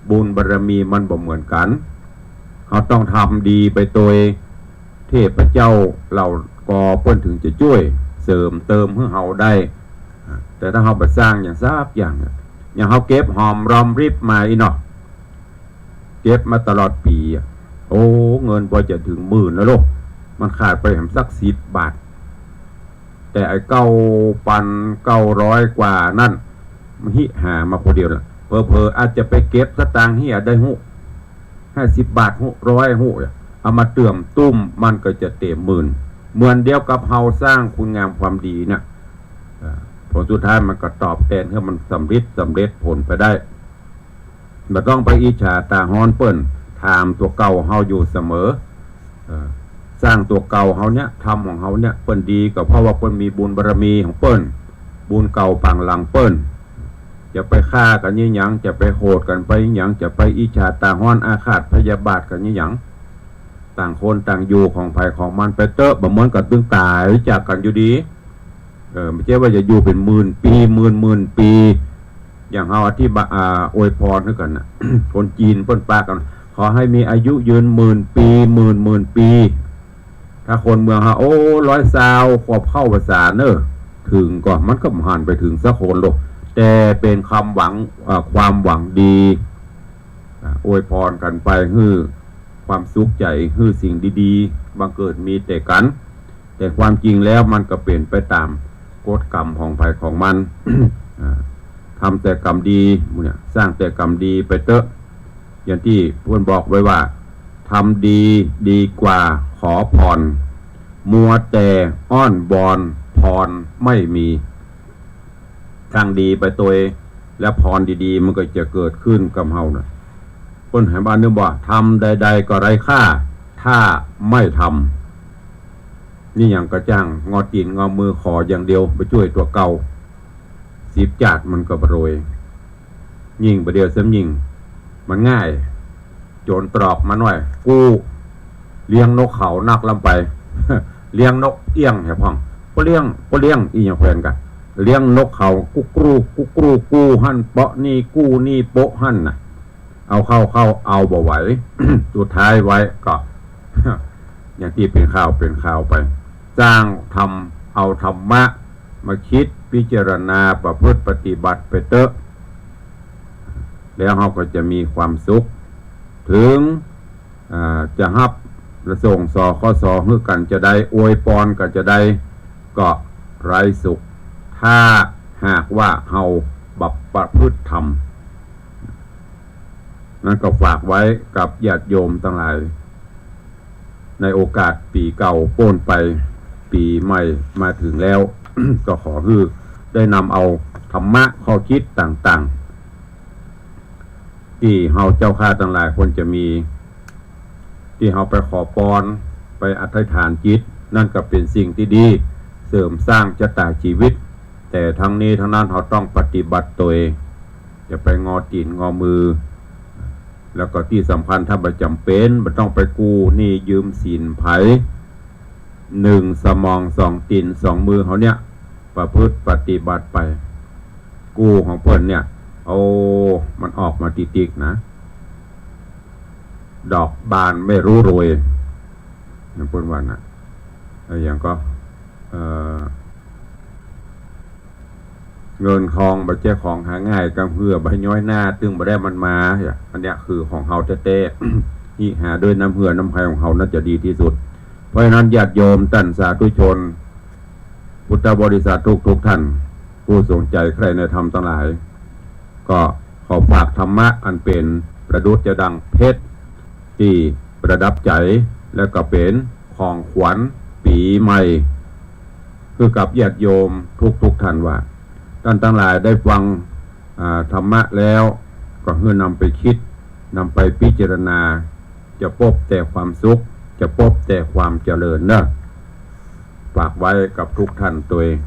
บุญบารมีมันบ่เหมือนกันเฮาต้องทำดีไปตัวเทพเจ้าเราก็เปิ้นถึงจะช่วยเสริมเติมให้เฮาได้แต่ถ้าเฮาไปสร้างอย่างซากอย่างเฮาเก็บหอมรอมริบมาอีเนาะเก็บมาตลอดปีโอ้เงินพอจะถึง10,000แล้วลูกมันขาดไปแหมสัก10 บาทแต่ไอ้9,900 กว่านั่นมันหิหามาคนเดียวล่ะเผลอๆอาจจะไปเก็บสตางค์เฮียได้50 บาท100เอามาเติมตุ้มมันก็จะเต็ม10,000เหมือนเดียวกับเฮาสร้างคุณงามความดีเนี่ยผลสุดท้ายมันก็ตอบแทนให้มันสำเร็จผลไปได้ไม่ต้องไปอิจฉาตาฮ้อนเปิ้นถามตัวเก่าเฮาอยู่เสมอสร้างตัวเก่าเฮาเนี่ยทำของเฮาเนี่ยเปิ้นดีก็เพราะว่าเปิ้นมีบุญบารมีของเปิ้นบุญเก่าปังหลังเปิ้นจะไปฆ่ากันยี่หยังจะไปโหดกันไปยี่หยังจะไปอิจฉาตาฮ้อนอาฆาตพยาบาทกันยี่หยังต่างคนต่างอยู่ของภัยของมันไปเตอะบ่เหมือนกับตึงตายจากกันอยู่ดีไม่ใช่ว่าจะอยู่เป็น10,000 ปีหมื่นปีอย่างเฮาที่อวยพรให้กันน่ะ คนจีนเปิ้นปากัน ขอให้มีอายุยืน10,000 ปีหมื่นปี ถ้าคนเมืองฮะโอ้100 ขวบเข้าภาษาเนอะถึงก็มันก็หันไปถึงสักคนหรอกแต่เป็นคำหวังความหวังดีอวยพรกันไปฮื้อความสุขใจฮื้อสิ่งดีๆบังเกิดมีแต่กันแต่ความจริงแล้วมันก็เป็นไปตามกฎกรรมของภัยของมัน ทำแต่กรรมดีเนี่ยสร้างแต่กรรมดีไปเถอะอย่างที่เพื่อนบอกไว้ว่าทำดีดีกว่าขอพรมัวแต่อ้อนบอนพรไม่มีทางดีไปตัวและพรดีๆมันก็จะเกิดขึ้นกับเฮานะคนหายบ้านนึกว่าทำใดๆก็ไร้ค่าถ้าไม่ทำนี่อย่างกระจ้างงอตีนงอมือขออย่างเดียวไปช่วยตัวเก่า10 จาดมันก็บรวยยิงประเดียวเสมยิงมันง่ายโจรตรอกมาหน่อยกูเลี้ยงนกเขานักลำไป เลี้ยงนกเอี้ยงแห่พ่องก็เลี้ยงอีอย่างแฟนกันเลี้ยงนกเขากุกรูกูหั่นเปาะนี่กู้นี่โปะหั่นน่ะเอาเข้าเอาบ่ไหว สุดท้ายไว้ก็ อย่างที่เป็นข่าวไปจ้างทำเอาธรรมะมาคิดพิจารณาประพฤติปฏิบัติไปเถอะแล้วเราก็จะมีความสุขถึงจะฮับและส่งสอข้อสอให้กันจะได้อวยพรกันจะได้ก็ไร้สุขถ้าหากว่าเฮาบับประพฤติธรรมนั่นก็ฝากไว้กับญาติโยมทั้งหลายในโอกาสปีเก่าโป้นไปปีใหม่มาถึงแล้ว ก็ขอให้ได้นำเอาธรรมะข้อคิดต่างๆที่เฮาเจ้าข้าทั้งหลายควรจะมีที่เฮาไปขอพรไปอธิษฐานจิตนั่นก็เป็นสิ่งที่ดีเสริมสร้างชะตาชีวิตแต่ทั้งนี้ทั้งนั้นเราต้องปฏิบัติตัวเองอย่าไปงอตีนงอมือแล้วก็ที่สำคัญถ้าประจำเป็นมันต้องไปกู้นี่ยืมสินไผ1 สมอง2 ตีน2 มือเขาเนี่ยประพฤติปฏิบัติไปกู้ของเพิ่นเนี่ยมันออกมาติกๆนะดอกบานไม่รู้โรยนั่นเพิ่นว่านะอย่างก็เงินทองบ่ใช่ของหาง่ายกำเพื่อใบย้อยหน้าตึงบ่ได้มันมาอันเนี้ยคือของเฮาแท้ๆที่หาด้วยน้ำเหือน้ำไผของเฮาน่าจะดีที่สุดเพราะฉะนั้นญาติโยมท่านสาธุชนพุทธบริษัททุกท่านผู้สนใจใครในธรรมทั้งหลายก็ขอฝากธรรมะอันเป็นประดุจจะดังเพชรที่ประดับใจและก็เป็นของขวัญปีใหม่คือกับญาติโยมทุกท่านว่าท่านทั้งหลายได้ฟังธรรมะแล้วก็เพื่อนำไปคิดนำไปพิจารณาจะพบแต่ความสุขจะพบแต่ความเจริญนะฝากไว้กับทุกท่านตัวเอง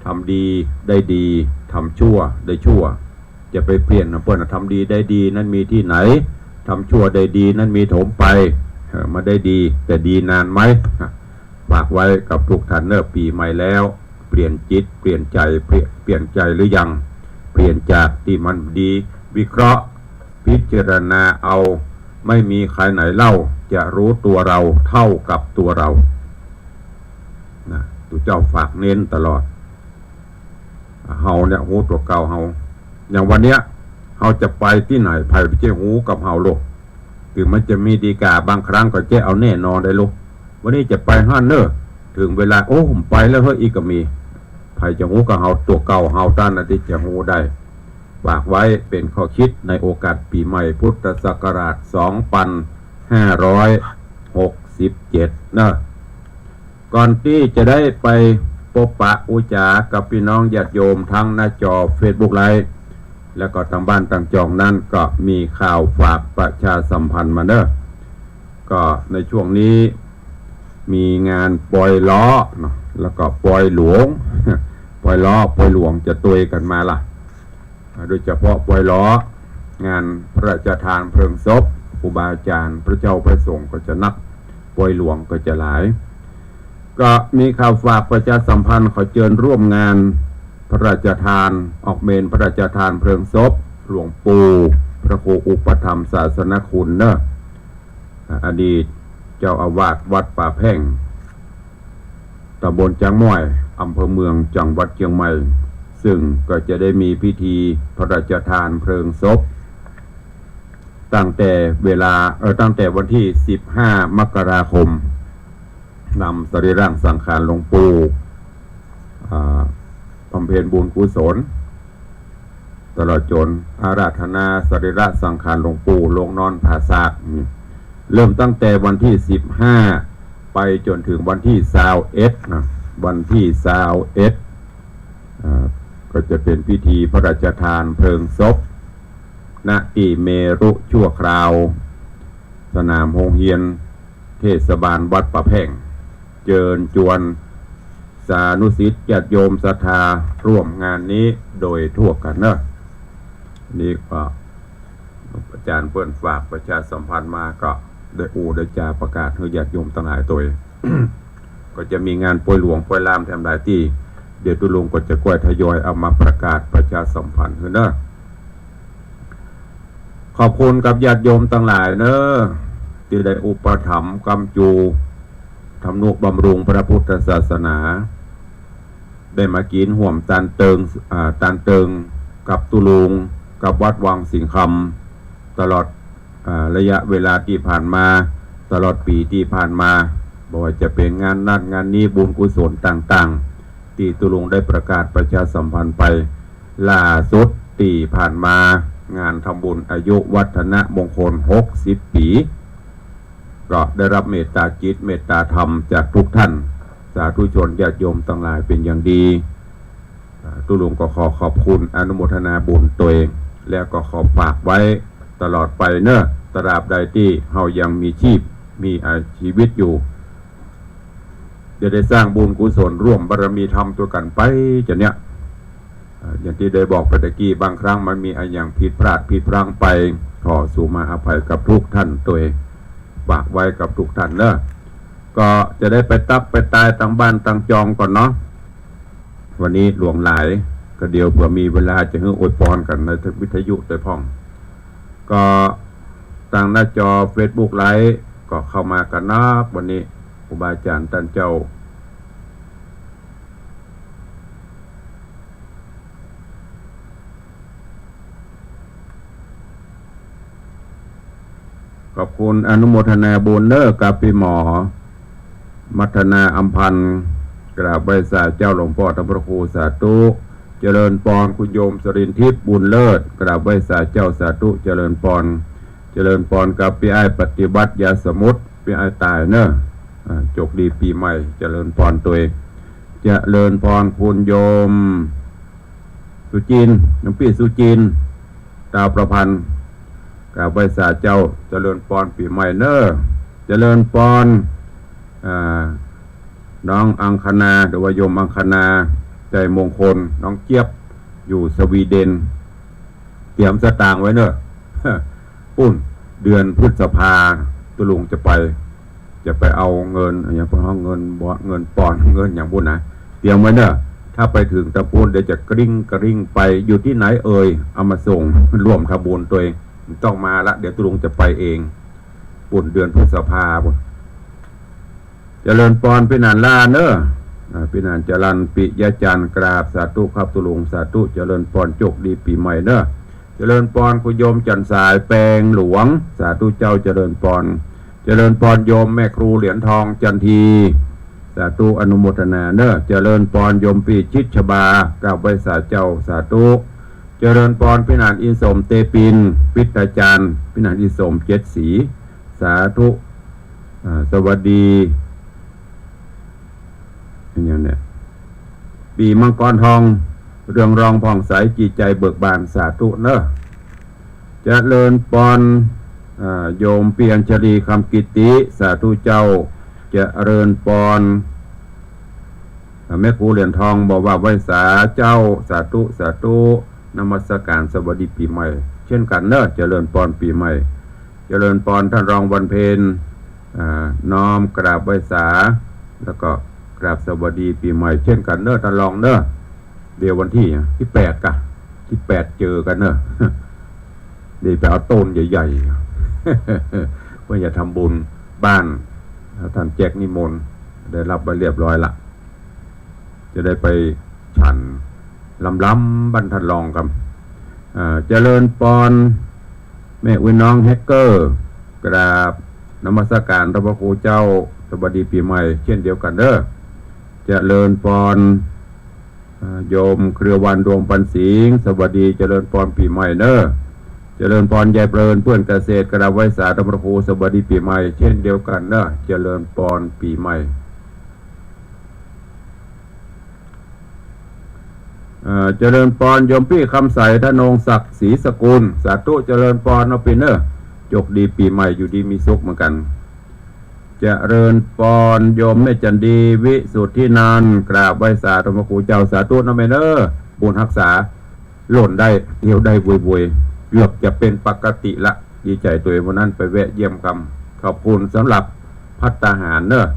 ทำดีได้ดีทำชั่วได้ชั่วจะไปเปลี่ยนนะเพื่อนทำดีได้ดีนั้นมีที่ไหนทำชั่วได้ดีนั้นมีถมไปมาได้ดีแต่ดีนานไหมฝากไว้กับทุกท่านเนอะปีใหม่แล้วเปลี่ยนจิตเปลี่ยนใจเปลี่ยนใจหรือยังเปลี่ยนจากที่มันดีวิเคราะห์พิจารณาเอาไม่มีใครไหนเล่าจะรู้ตัวเราเท่ากับตัวเรานะตัวเจ้าฝากเน้นตลอดเฮาเนี่ยหูตัวเก่าเฮาอย่างวันเนี้ยเฮาจะไปที่ไหนไผไปเจ้หูกับเฮาโลกถึงมันจะมีดีกาบางครั้งก็เจ้เอาแน่นอนได้โลกวันนี้จะไปห้านเนอถึงเวลาโอ้ผมไปแล้วเฮ้ยอีกก็มีไผจะหูกับเฮาตัวเก่าเฮาต้านที่จะหูได้ฝากไว้เป็นข้อคิดในโอกาสปีใหม่พุทธศักราช2567นะก่อนที่จะได้ไปพบปะอุจากับพี่น้องญาติโยมทั้งหน้าจอ Facebook ไลฟ์แล้วก็ทางบ้านทางจองนั้นก็มีข่าวฝากประชาสัมพันธ์มาเนอะก็ในช่วงนี้มีงานปล่อยล้อเนาะแล้วก็ปล่อยหลวง ปล่อยล้อปล่อยหลวงจะตุยกันมาล่ะโดยเฉพาะปล่อยล้องานพระราชทานเพลิงศพครูบาอาจารย์พระเจ้าพระสงฆ์ก็จะนักปล่อยหลวงก็จะหลายก็มีข่าวฝากประชาสัมพันธ์ขอเชิญร่วมงานพระราชทานออกเมนพระราชทานเพลิงศพหลวงปู่พ พระครูอุปถัมภ์ศาสนคุณเนอะอดีตเจ้าอาวาสวัดป่าแพ่งตำบลจางม้อยอำเภอเมืองจังหวัดเชียงใหม่ซึ่งก็จะได้มีพิธีพระราชทานเพลิงศพตั้งแต่วันที่15 มกราคมนำสรีระสังขารหลวงปู่บำเพ็ญบุญกุศลตลอดจนอาราธนาสรีระสังขารหลวงปู่ลงนอนผาซากเริ่มตั้งแต่วันที่15ไปจนถึงวันที่21นะวันที่21ก็จะเป็นพิธีพระราชทานเพลิงศพณที่เมรุชั่วคราวสนามโรงเรียนเทศบาลวัดป่าแพ่งเชิญชวนสาธุศิษย์ญาติโยมศรัทธาร่วมงานนี้โดยทั่วกันเนอะนี่ก็อาจารย์เปิ้นฝากประชาสัมพันธ์มาก็ได้จาประกาศให้ญาติโยมทั้งหลายตัว ก็จะมีงานป่วยหลวงป่วยลามแถมหลายที่เดี๋ยวตุลุงก็จะค่อยทยอยเอามาประกาศประชาสัมพันธ์เนอะขอบคุณกับญาติโยมทั้งหลายเนอะที่ได้อุปถัมภ์กำจูทำนุบำรุงพระพุทธศาสนาได้มากินห่วมตานเติงกับตุลุงกับวัดวังสิงห์คำตลอดระยะเวลาที่ผ่านมาตลอดปีที่ผ่านมาบอกว่าจะเป็นงานนั่นงานนี้บุญกุศลต่างๆที่ตุลุงได้ประกาศประชาสัมพันธ์ไปล่าสุดที่ผ่านมางานทำบุญอายุวัฒนมงคล60 ปีก็ได้รับเมตตาจิตเมตตาธรรมจากทุกท่านสาธุชนญาติโยมทั้งหลายเป็นอย่างดีตุลุงก็ขอขอบคุณอนุโมทนาบุญตัวเองแล้วก็ขอฝากไว้ตลอดไปเนอะตราบใดที่เฮายังมีชีวิตอยู่จะได้สร้างบุญกุศลร่วมบารมีธรรมตัวกันไปจะเนี้ยอย่างที่ได้บอกไปตะกี้บางครั้งมันมีอะไรอย่างผิดพลาดผิดพลั้งไปขอสู่มาอภัยกับทุกท่านตัวเองฝากไว้กับทุกท่านเนอะก็จะได้ไปตายตั้งบ้านตั้งจองก่อนเนาะวันนี้หลวงหลายก็เดี๋ยวเผื่อมีเวลาจะให้อวยพรกันในวิทยุโดยพ้องก็ทางหน้าจอ Facebook ไลฟ์ก็เข้ามากันนะวันนี้ครูบาอาจารย์ท่านเจ้าขอบคุณอนุโมทนาบุญเนอร์กับพี่หมอมัทนาอัมพันธ์กราบไหว้สาเจ้าหลวงพ่อธรรมพระครูสาธุเจริญปอนคุณโยมสรินทิพย์บุญเลิศกราบไหว้สาเจ้าสาธุเจริญปอนกับพี่ไอ้ปฏิบัติยาสมุทรพี่ไอ้ตายเนอะจกดีปีใหม่เจริญพรตัวเองเจริญพรคุณโยมสุจินน้ำพี่สุจินดาวประพันธ์กราบไหว้สาเจ้าเจริญพรปีใหม่เนอะเจริญพรน้องอังคณาหรือว่าโยมอังคณาใจมงคลน้องเจี๊ยบอยู่สวีเดนเตรียมสตางค์ไว้เนอะปุ้นเดือนพฤษภาตุลุงจะไปเอาเงินอย่างพวกเงินปอนเงินอย่างพวกนะเตรียมไว้เนอะถ้าไปถึงตะปูนเดี๋ยวจะกริ่งไปอยู่ที่ไหนเอ่ยเอามาส่งร่วมทำบุญตัวเองต้องมาละเดี๋ยวตุลุงจะไปเองปุ่นเดือนพฤษภาปุ่นเจริญปอนพินานล่าเนอะพินานจรันปิยะจันกราบสาธุครับตุลุงสาธุเจริญปอนจกดีปีใหม่เนอะเจริญปอนคุณโยมจันสายแปลงหลวงสาธุเจ้าเจริญปอนโยมแม่ครูเหรียญทองจันทีสาธุอนุโมทนาเนอะเจริญปอนโยมปีชิดชบากราบไหว้สาเจ้าสาธุเจริญปอนพินานอินสมเตปินพิตาจารย์พินานอินสมเจ็ดสีสาธุสวัสดีอย่างเนี้ยปีมังกรทองเรืองรองผ่องใสจิตใจเบิกบานสาธุเนอะเจริญปอนโยมเปียงชลีคำกิติสาธุเจ้าเจริญปอนแม่ครูเหรียญทองบอกว่าไหว้สาเจ้าสาธุนมัสการสวัสดีปีใหม่เช่นกันเนอะเจริญปอนปีใหม่เจริญปอนท่านรองวันเพ็ญน้อมกราบไหว้สาแล้วก็กราบสวัสดีปีใหม่เช่นกันเนอะท่านรองเนอะเดี๋ยววันที่ 8เจอกันเนอะ ดีไปเอาต้นใหญ่ๆ เพื่อจะทำบุญบ้านท่านแจกนิมนต์ได้รับไปเรียบร้อยละจะได้ไปฉันล้ำบรรทัดลองครับเจริญปอนแม่วิน้องแฮกเกอร์กราบนมัสการพระครูเจ้าสวัสดีปีใหม่เช่นเดียวกันเด้อเจริญปอนโยมเครือวันดวงปันสิงสวัสดีเจริญปอนปีใหม่เด้อเจริญพรยายเปริญเพื่อนเกษตรกราบไหว้สาธรรมครูสวัสดีปีใหม่เช่นเดียวกันเด้อเจริญพรปีใหม่เจริญพรโยมพี่คำใสธนงศักดิ์ศรีสกุลสาธุเจริญพรเอาปีเนอร์จกดีปีใหม่อยู่ดีมีสุขเหมือนกันเจริญพรโยมแม่จันดีวิสุทธินันท์กราบไหว้สาธรรมครูเจ้าสาธุนะแม่เนอร์บุญรักษาหล่นได้เที่ยวได้วุยเกือบจะเป็นปกติละดีใจตัวเองวันนั้นไปแวะเยี่ยมคำขอบคุณสำหรับภัตตาหารเนอะ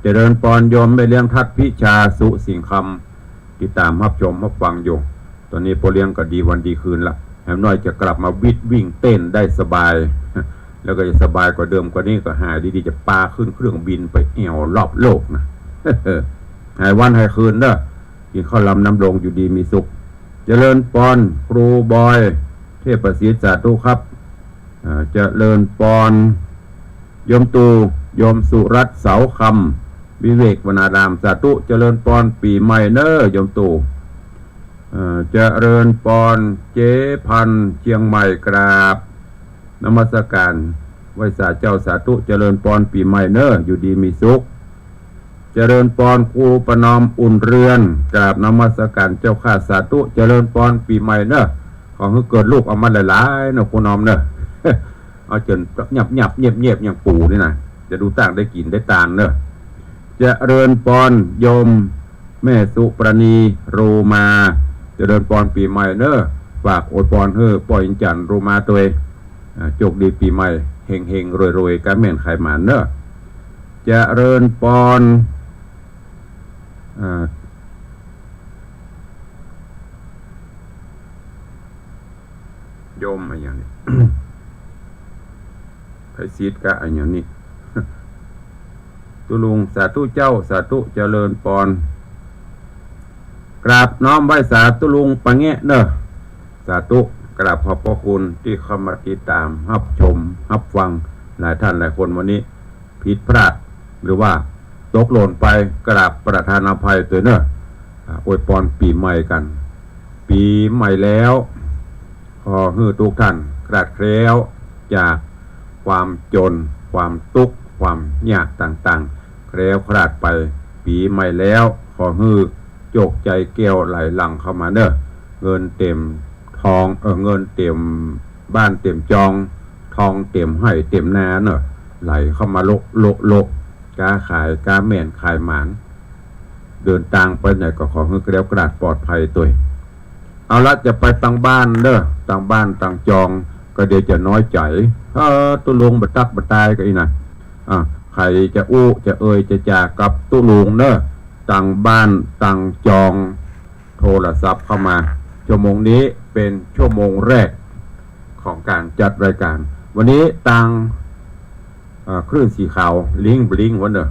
เจริญพรโยมไปเลี้ยงทัดพิชาสุสิงคำติดตามรับชมรับฟังอยู่ตอนนี้โปรเลี้ยงก็ดีวันดีคืนละแหมน้อยจะกลับมาวิ่งเต้นได้สบาย แล้วก็จะสบายกว่าเดิมกว่านี้ก็หายดีๆจะปาขึ้นเครื่องบินไปเอี่ยวรอบโลกนะ หายวันหายคืนเนอะกินข้าวลำน้ำลงอยู่ดีมีสุขเจริญปอนครูบอยเทพประสิทธิ์สาธุครับเจริญปอนโยมตูโยมสุรัตน์เสาคำวิเวกวนารามสาธุเจริญปอนปีใหม่เนอโยมตูเจริญปอนเจ๊พันเชียงใหม่กราบนมัสการไหว้สาเจ้าสาธุเจริญปอนปีใหม่เนออยู่ดีมีสุขเจริญปอนครูประนอมอุ่นเรือนกราบนมัสการเจ้าข้าสาธุเจริญปอนปีใหม่เนอะขอให้เกิดลูกออกมาหลายๆเนอะครูนอมเนอะ เอาจนเงียบอย่างปู่นี่นะจะดูต่างได้กินได้ตาลเนอะเจริญปอนโยมแม่สุปรณีโรมาเจริญปอนปีใหม่เนอะฝากอวยพรเฮ้อปล่อยจันโรมาตัวโชคดีปีใหม่เฮงรวยกันแม่นไข่หมานเนอะเจริญปอนโยมอะไรอย่างนี้ ไพศาลกะอะไรอย่างนี้ ตุลุงสาธุเจ้าสาธุเจริญปอนกราบน้อมไหว้สาธุลุงปังแงะเนอะสาธุกราบขอบพระคุณที่เข้ามาติดตามรับชมรับฟังหลายท่านหลายคนวันนี้ผิดพลาดหรือว่าตกหล่นไปกราบประธานอภัยตัวเนอะอวยพรปีใหม่กันปีใหม่แล้วขอให้ทุกท่านกราดเคล้วจากความจนความทุกข์ความยากต่างๆเคล้วคลาดไปปีใหม่แล้วขอให้โจกใจแก้วไหลหลังเข้ามาเนอะเงินเต็มทองเงินเต็มบ้านเต็มจองทองเต็มให้เต็มนาเนอะไหลเข้ามาโลกาขายกาแม่นขายหมานเดินทางไปไหนก็ขอให้เกลียวกราดปลอดภัยตัวเอาละจะไปตั้งบ้านเด้อตั้งบ้านตั้งจองก็เดี๋ยวจะน้อยใจตุลุงบัดตักบัดตายก็อีน่ะใครจะอู้จะจะจากกับตุลุงเด้อตั้งบ้านตั้งจองโทรศัพท์เข้ามาชั่วโมงนี้เป็นชั่วโมงแรกของการจัดรายการวันนี้ตั้งคลื่นสีขาวลิงวันเนอะ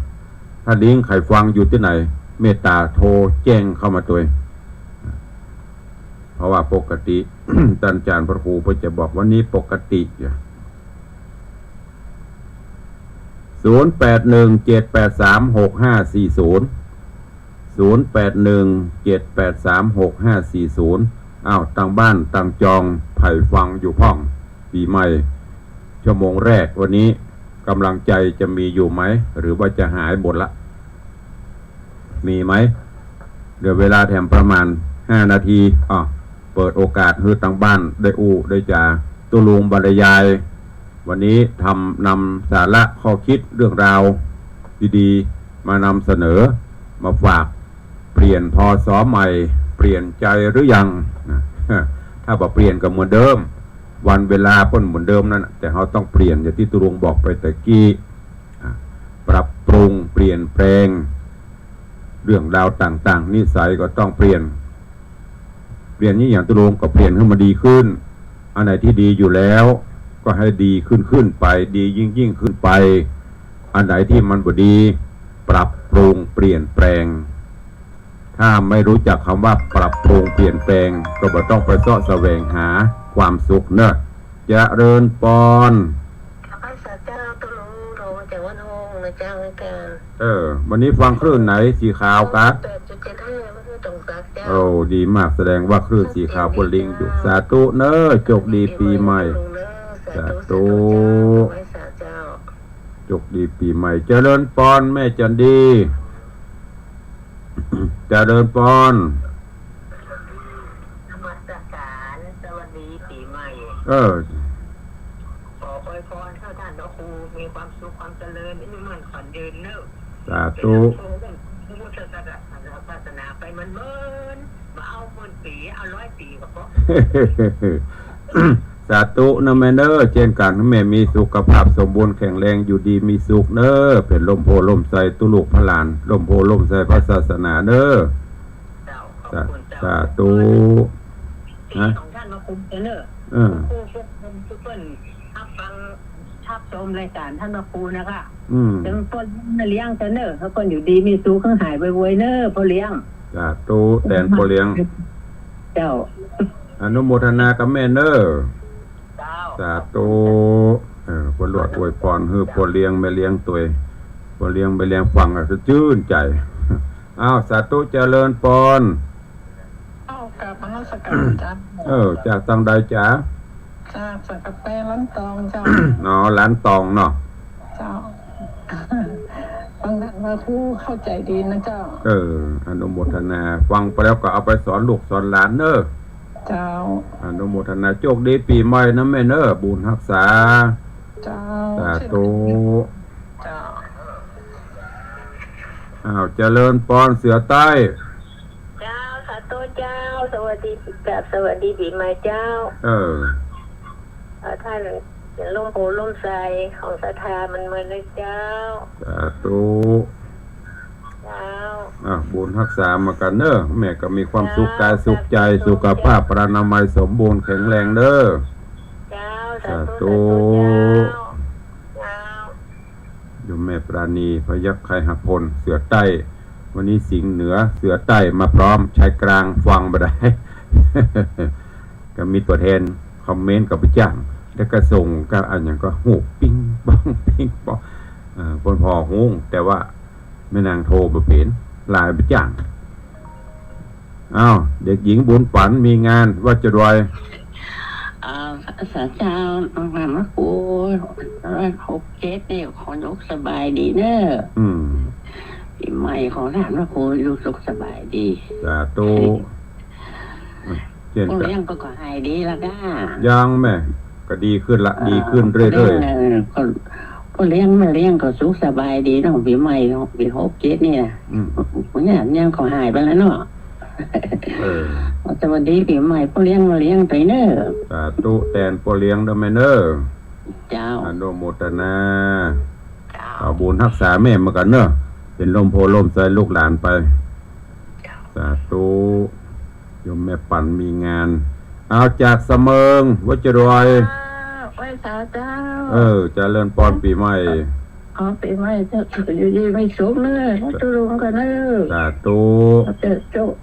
ถ้าลิงใครฟังอยู่ที่ไหนเมตตาโทรแจ้งเข้ามาตัวเพราะว่าปกติ ท่านอาจารย์พระครูเพิ่นจะบอกวันนี้ปกติ0817836540อ้าวตั้งบ้านตั้งจองไผ่ฟังอยู่พ่องปีใหม่ชั่วโมงแรกวันนี้กำลังใจจะมีอยู่ไหมหรือว่าจะหายหมดละมีไหมเดี๋ยวเวลาแถมประมาณ5 นาทีเปิดโอกาสให้ตั้งบ้านได้ได้จ่าตุลุงบรรยายวันนี้นำสาระข้อคิดเรื่องราวดีๆมานำเสนอมาฝากเปลี่ยนพศใหม่เปลี่ยนใจหรือยังถ้าบ่เปลี่ยนก็เหมือนเดิมวันเวลาพ้นเหมือนเดิมนั่นแต่เราต้องเปลี่ยนอย่างที่ตุลุงบอกไปแต่กี้ปรับปรุงเปลี่ยนแปลงเรื่องราวต่างๆนิสัยก็ต้องเปลี่ยนนี่อย่างตุลุงก็เปลี่ยนให้มันดีขึ้น อันไหนที่ดีอยู่แล้ว ก็ให้ดีขึ้นไป ดียิ่งขึ้นไป อันไหนที่มันบ่ดี ปรับปรุงเปลี่ยนแปลง ถ้าไม่รู้จักคำว่าปรับปรุงเปลี่ยนแปลง ก็บ่ต้องไปเสาะแสวงหาความสุขเนอะเจริญปอนข้าพเจ้าตุลุงโรจากวันฮงนะเจ้าในการ วันนี้ฟังคลื่นไหนสีขาวกัด8.75ไม่ใช่ตรงสักเจ้าโอ้ดีมากแสดงว่าคลื่นสีขาวบนลิงอยู่สาธุเนอะจกดีปีใหม่สาธุจกดีปีใหม่เจริญปอนแม่จันดีเจริญปอนนมัสการสวัสดีปีใหม่ขออวยพรให้ท่านพระครูมีความสุขความเจริญอายุมั่นขวัญยืนเนอะสาธุพุทธศาสนาไปมันเมินมาเอาคนปีเอา100 ปีก็พอสาธุนะแม่เนอเช่นกันแม่มีสุขภาพสมบูรณ์แข็งแรงอยู่ดีมีสุขเนอเป็นลมโพลมใสตุลูกพระหลานลมโพลมใสพระศาสนาเนอสาธุนะของท่านมาคุมเนอผู้ควบคุมทุกคนฟังทับชมรายการท่านมาครูนะคะถึงคนเลี้ยงเนอเขาคนอยู่ดีมีสุขข้างหายไปไวเนอพอเลี้ยงสาธุแดนพอเลี้ยงเจ้าอนุโมทนากับแม่เนอสาธุพอหลวดอวยพรฮือพอเลี้ยงแม่เลี้ยงตัวพอเลี้ยงไปเลี้ยงฟังจะชื่นใจอ้าวสาธุเจริญปอนกับพระราชการจ้าจากตังใดจ๋าจากสักกาแฟร้านตองเจ้าร้านตองเนาะเจ้าฟังท่านพระครูเข้าใจดีนะเจ้าอนุโมทนาฟังไปแล้วก็เอาไปสอนลูกสอนหลานเนอะเจ้าอนุโมทนาโชคดีปีใหม่นะแม่เนอบุญรักษาเจ้าสาธุเจ้าเจริญปอนเสือใต้เจ้าสาธุเจ้าสวัสดีแบบสวัสดีปีใหม่เจ้าท่านเป็นร่มโพล่มใสของศรัทธามันมาเลยเจ้าสาธุบุญรักษามากันเนอะแม่ก็มีความสุขกายสุขใจสุขภาพปรานามัยสมบูรณ์แข็งแรงเนอะสาธุโยมแม่ปราณีพยัคฆ์ไคหพลเสือใต้วันนี้สิงห์เหนือเสือใต้มาพร้อมชายกลางฟังบ่ได้ ก็มีตัวแทนคอมเมนต์กับจ้างแล้วก็ส่งก็อันอย่างก็หูปิ้งบ้องปิ้งบ้องคนพอหูแต่ว่าแม่นางโทรมาเป็นลายไปจ้างเด็กหญิงบุญฝันมีงานว่าจะรวยสาเจ้ามาคู6-7เนี่ยขอยกสบายดีเนอะปีใหม่ของท่านพระครูอยู่สุขสบายดีสาธุเลี้ยงก็หายดีแล้วก็ยังแม่ก็ดีขึ้นละดีขึ้นเรื่อยๆก็เลี้ยงก็สุขสบายดีน้องปีใหม่น้องปี6-7นี่นะเนี่ยยังก็หายไปแล้วเนาะสวัสดีปีใหม่พ่อเลี้ยงมาเลี้ยงไปเนอสาธุแตนพ่อเลี้ยงเด้อแม่เนอเจ้าอนุโมทนาเอาบุญรักษาแม่มากันเนอะเป็นลมโพลมใส่ลูกหลานไปสาธุโยมแม่ปั่นมีงานเอาจากเสมิงวัจรวยไว้สาเจ้าจะเริ่มปอนปีใหม่ปีใหม่จะอยู่ดีไม่สุขเนอะตุลุงกันเนอะสาธุ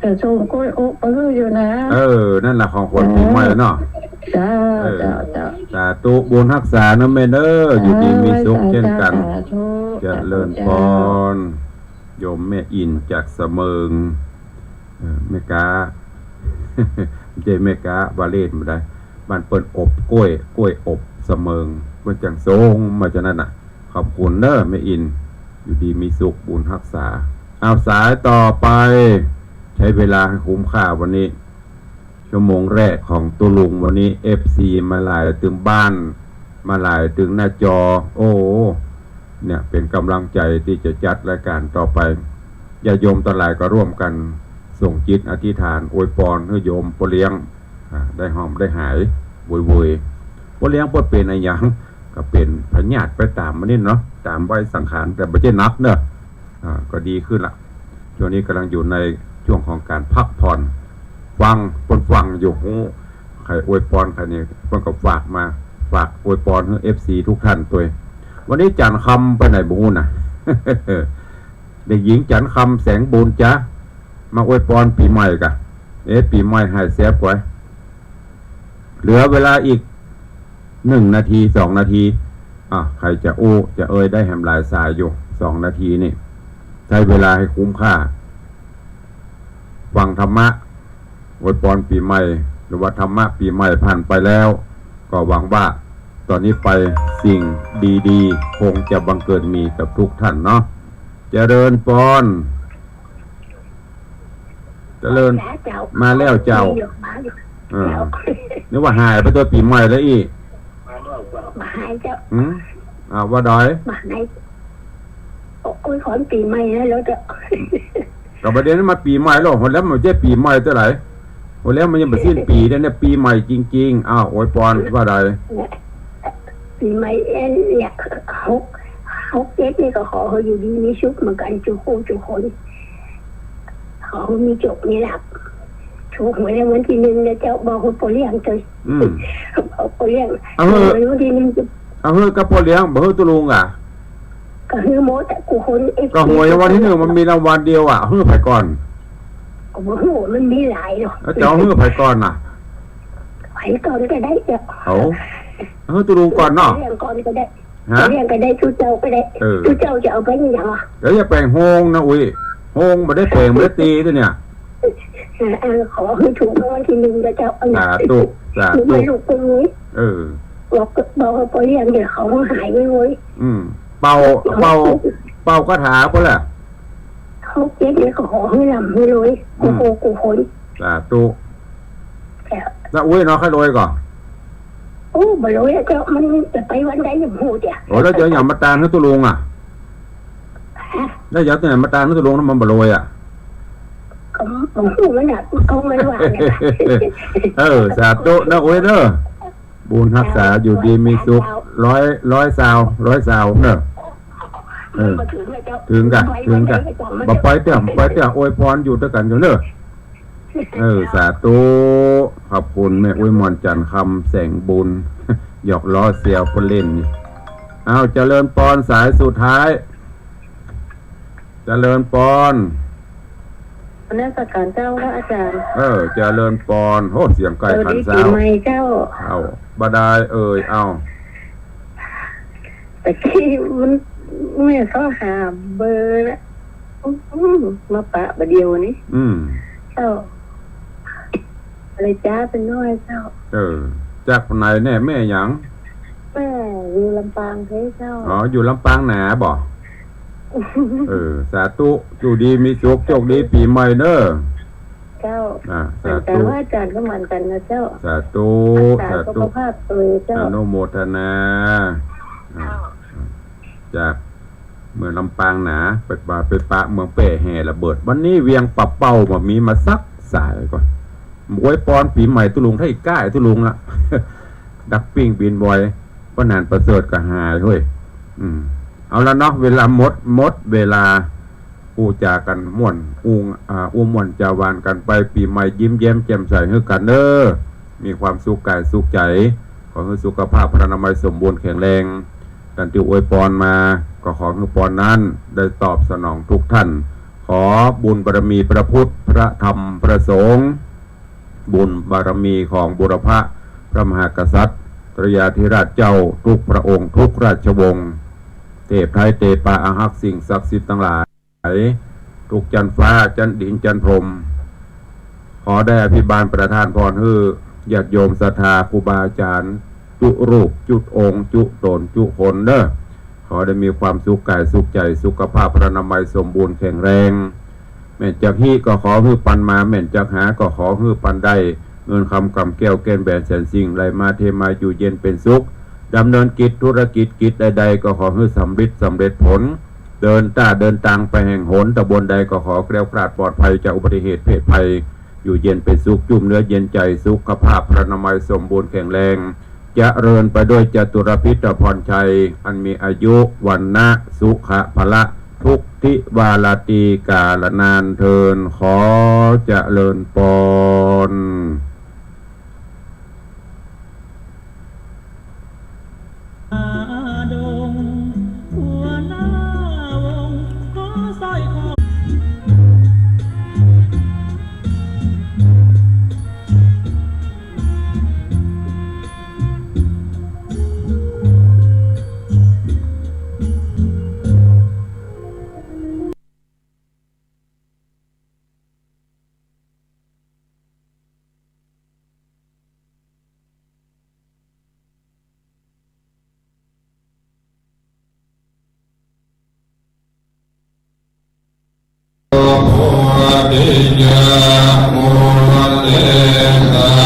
จะส่งกล้วยอกไปอยู่นะนั่นแหละของคนปีใหม่เนาะจ้าสาธุบุญรักษานะแม่เนออยู่ดีมีสุขเช่นกันจะเริ่มปอนโยมแม่อินจากเสมิงแม่กาเจแม่กาบาเลนมาได้บ้านเปิดอบกล้วยอบเสมิงมันจังทรงมาจากนั้นขอบคุณเนอะแม่อินอยู่ดีมีสุขบุญรักษาเอาสายต่อไปใช้เวลาให้คุ้มค่าวันนี้ชั่วโมงแรกของตุลุงวันนี้ FC มาหลายถึงบ้านมาหลายถึงหน้าจอเนี่ยเป็นกำลังใจที่จะจัดรายการต่อไปญาติโยมทั้งหลายก็ร่วมกันส่งจิตอธิษฐานอวยพรให้โยมพ่อเลี้ยงได้หอมได้หายวุยพ่อเลี้ยงพ่อเป็นอะไรอย่างก็เป็นพญาติไปตามมันนี่เนาะตามไว้สังขารแต่ไม่ใช่นับเนอะก็ดีขึ้นละช่วงนี้กำลังอยู่ในช่วงของการพักผ่อนฟังอยู่หู ใครอวยพรใครเนี่ยเพิ่นก็ฝากอวยพรให้ FC ทุกท่านตัววันนี้จันคำไปไหนบ่ฮู้น่ะ เด็กหญิงจันคำแสงบุญจ้ะมาอวยพรปีใหม่กะปีใหม่ให้แซ่บไว้เหลือเวลาอีก1 นาที2 นาทีใครจะอู้จะเอ่ยได้แหมหลายสายอยู่2 นาทีนี่ใช้เวลาให้คุ้มค่าฟังธรรมะอวยพรปีใหม่หรือว่าธรรมะปีใหม่ผ่านไปแล้วก็หวังว่าตอนนี้ไปสิ่งดีๆคงจะบังเกิดมีกับทุกท่านเนาะเจริญพรเจริญมาแล้วเจ้านึกว่าหายไปตัวปีใหม่แล้วอีกมาหายเจ้าว่าดอยมาหายโอ้ยขอนปีใหม่แล้วเจ้ากับประเด็นนั้นมาปีใหม่หรอกแล้วมันจะปีใหม่เท่าไหร่แล้วมันยังไม่สิ้นปีเนี่ยปีใหม่จริงๆอวยพรว่าใดปีใหม่เนี่ยหกเจ็ดนี่ก็ขอเขาอยู่ดีมีสุขเหมือนกันทุกคนขอมีจบมีหลับถูกหวยในวันที่1นะเจ้าบอกคนโปเลี้ยงเลยบอกโปเลี้ยงวันที่1กับโปเลี้ยงบอกตุลุงก็คือโมแต่กูคนก็หวยวันที่1มันมีรางวัลเดียวไปก่อนก็บอกโหมันมีหลายเนาะเจ้าไปก่อนไปก่อนก็ได้เจ้าตุลุงก่อนเนาะเลี้ยงก่อนก็ได้เลี้ยงก็ได้ทุเจ้าก็ได้ทุเจ้าจะเอาไปยังเดี๋ยวจะแปลงโฮงนะอุ้ยโฮงไม่ได้แปลงไม่ได้ตีด้วยเนี่ยขอให้ถูกรางวัลที่1นะเจ้าสาธุไม่ลูกคนนี้บอกพอเลี้ยงเดี๋ยวเขาหายไปเว้ยเป่าคาถาก็แหละเขาเจ๊เนี่ยขอให้ลำให้รวยกูคนสาธุแล้วอุ้ยน้องใครรวยก่อนโอ้บ่รวยเจ้ามันจะไปวันใดยังหูเดียวแล้วเจออย่างมาตามนักตุลุงแล้วยักษ์เนี่ยมาตามนักตุลุงน้ำมันบ่รวยก็บ่ฮู้มันน่ะเขาไม่ว่าสาธุนะอุ้ยเด้อบุญรักษาอยู่ดีมีสุขร้อยสาวเนอะถึงกันบ่ไปเตี้ยอวยพรอยู่ด้วยกันอยู่เนอะสาธุขอบคุณแม่อวยมรจันทร์คำแสงบุญหยอกล้อเสียวคนเล่นนี่เจริญพรสายสุดท้ายเจริญพรนักสักการเจ้าพระอาจารย์เจริญพรโหเสียงไก่ขันเจ้าเจ้าบดายแต่ที่มันไม่เขาหาเบอร์นะมาปะบะเดียวนี้เจ้าอะไรจ้าเป็นน้อยเจ้าจากไหนแน่แม่หยังแม่อยู่ลำปางเจ้าอยู่ลำปางหนาบ่สาธุอยู่ดีมีสุขโชคดีปีใหม่เนอะเจ้าแต่ว่าอาจารย์ก็เหมือนกันนะเจ้าสาธุสุขภาพตัวเจ้าอนุโมทนาจากเมืองลำปางหนาไปปะเมืองเป่แห่ระเบิดวันนี้เวียงปับเป่ามีมาซักสายก่อนอวยพรปีใหม่ตุลุงให้ก้ายตุลุงละดักปิ้งบินบอยป้านานประเสริฐกระหายเฮ้ยเอาละเนาะเวลาหมดเวลาปูจากันม่วนม่วนจาวานกันไปปีใหม่ยิ้มแย้มแจ่มใสให้กันเด้อมีความสุขกายสุขใจขอให้สุขภาพพรรณนามัยสมบูรณ์แข็งแรงดันที่อวยพรมาก็ขอให้พรนั้นได้ตอบสนองทุกท่านขอบุญบารมีพระพุทธพระธรรมพระสงฆ์บุญบารมีของบุรพพระมหากษัตริย์ตรยาธิราชเจ้าทุกพระองค์ทุกราชวงศ์เทพไทยเทปาอาหักสิ่งศักดิ์สิทธิ์ทั้งหลายทุกจันฟ้าจันดินจันพรมขอได้อภิบาลประทานพรให้ญาติโยมศรัทธาครูบาอาจารย์จุรูปจุดองค์จุตนจุคนเด้อขอได้มีความสุขกายสุขใจสุขภาพพรรณนามัยสมบูรณ์แข็งแรงแม่นจากฮีก็ขอฮื้อปันมาแม่นจากหาก็ขอฮื้อปันได้เงินคำกำแก้วแก้นแบนแสนสิ่งไหลมาเทมาอยู่เย็นเป็นสุขดำเนินกิจธุรกิจใดๆก็ขอฮื้อสำเร็จผลเดินทางไปแห่งหนตะบนใดก็ขอแคล้วคลาดปลอดภัยจากอุบัติเหตุเพศภัยอยู่เย็นเป็นสุขจุ่มเนื้อเย็นใจสุขภาพพรรณนามัยสมบูรณ์แข็งแรงเจริญไปด้วยจตุรพิธพรชัยอันมีอายุวันนะสุขะพละทุกทิวาลตีกาลนานเทินขอเจริญปอน ยะโมเตตา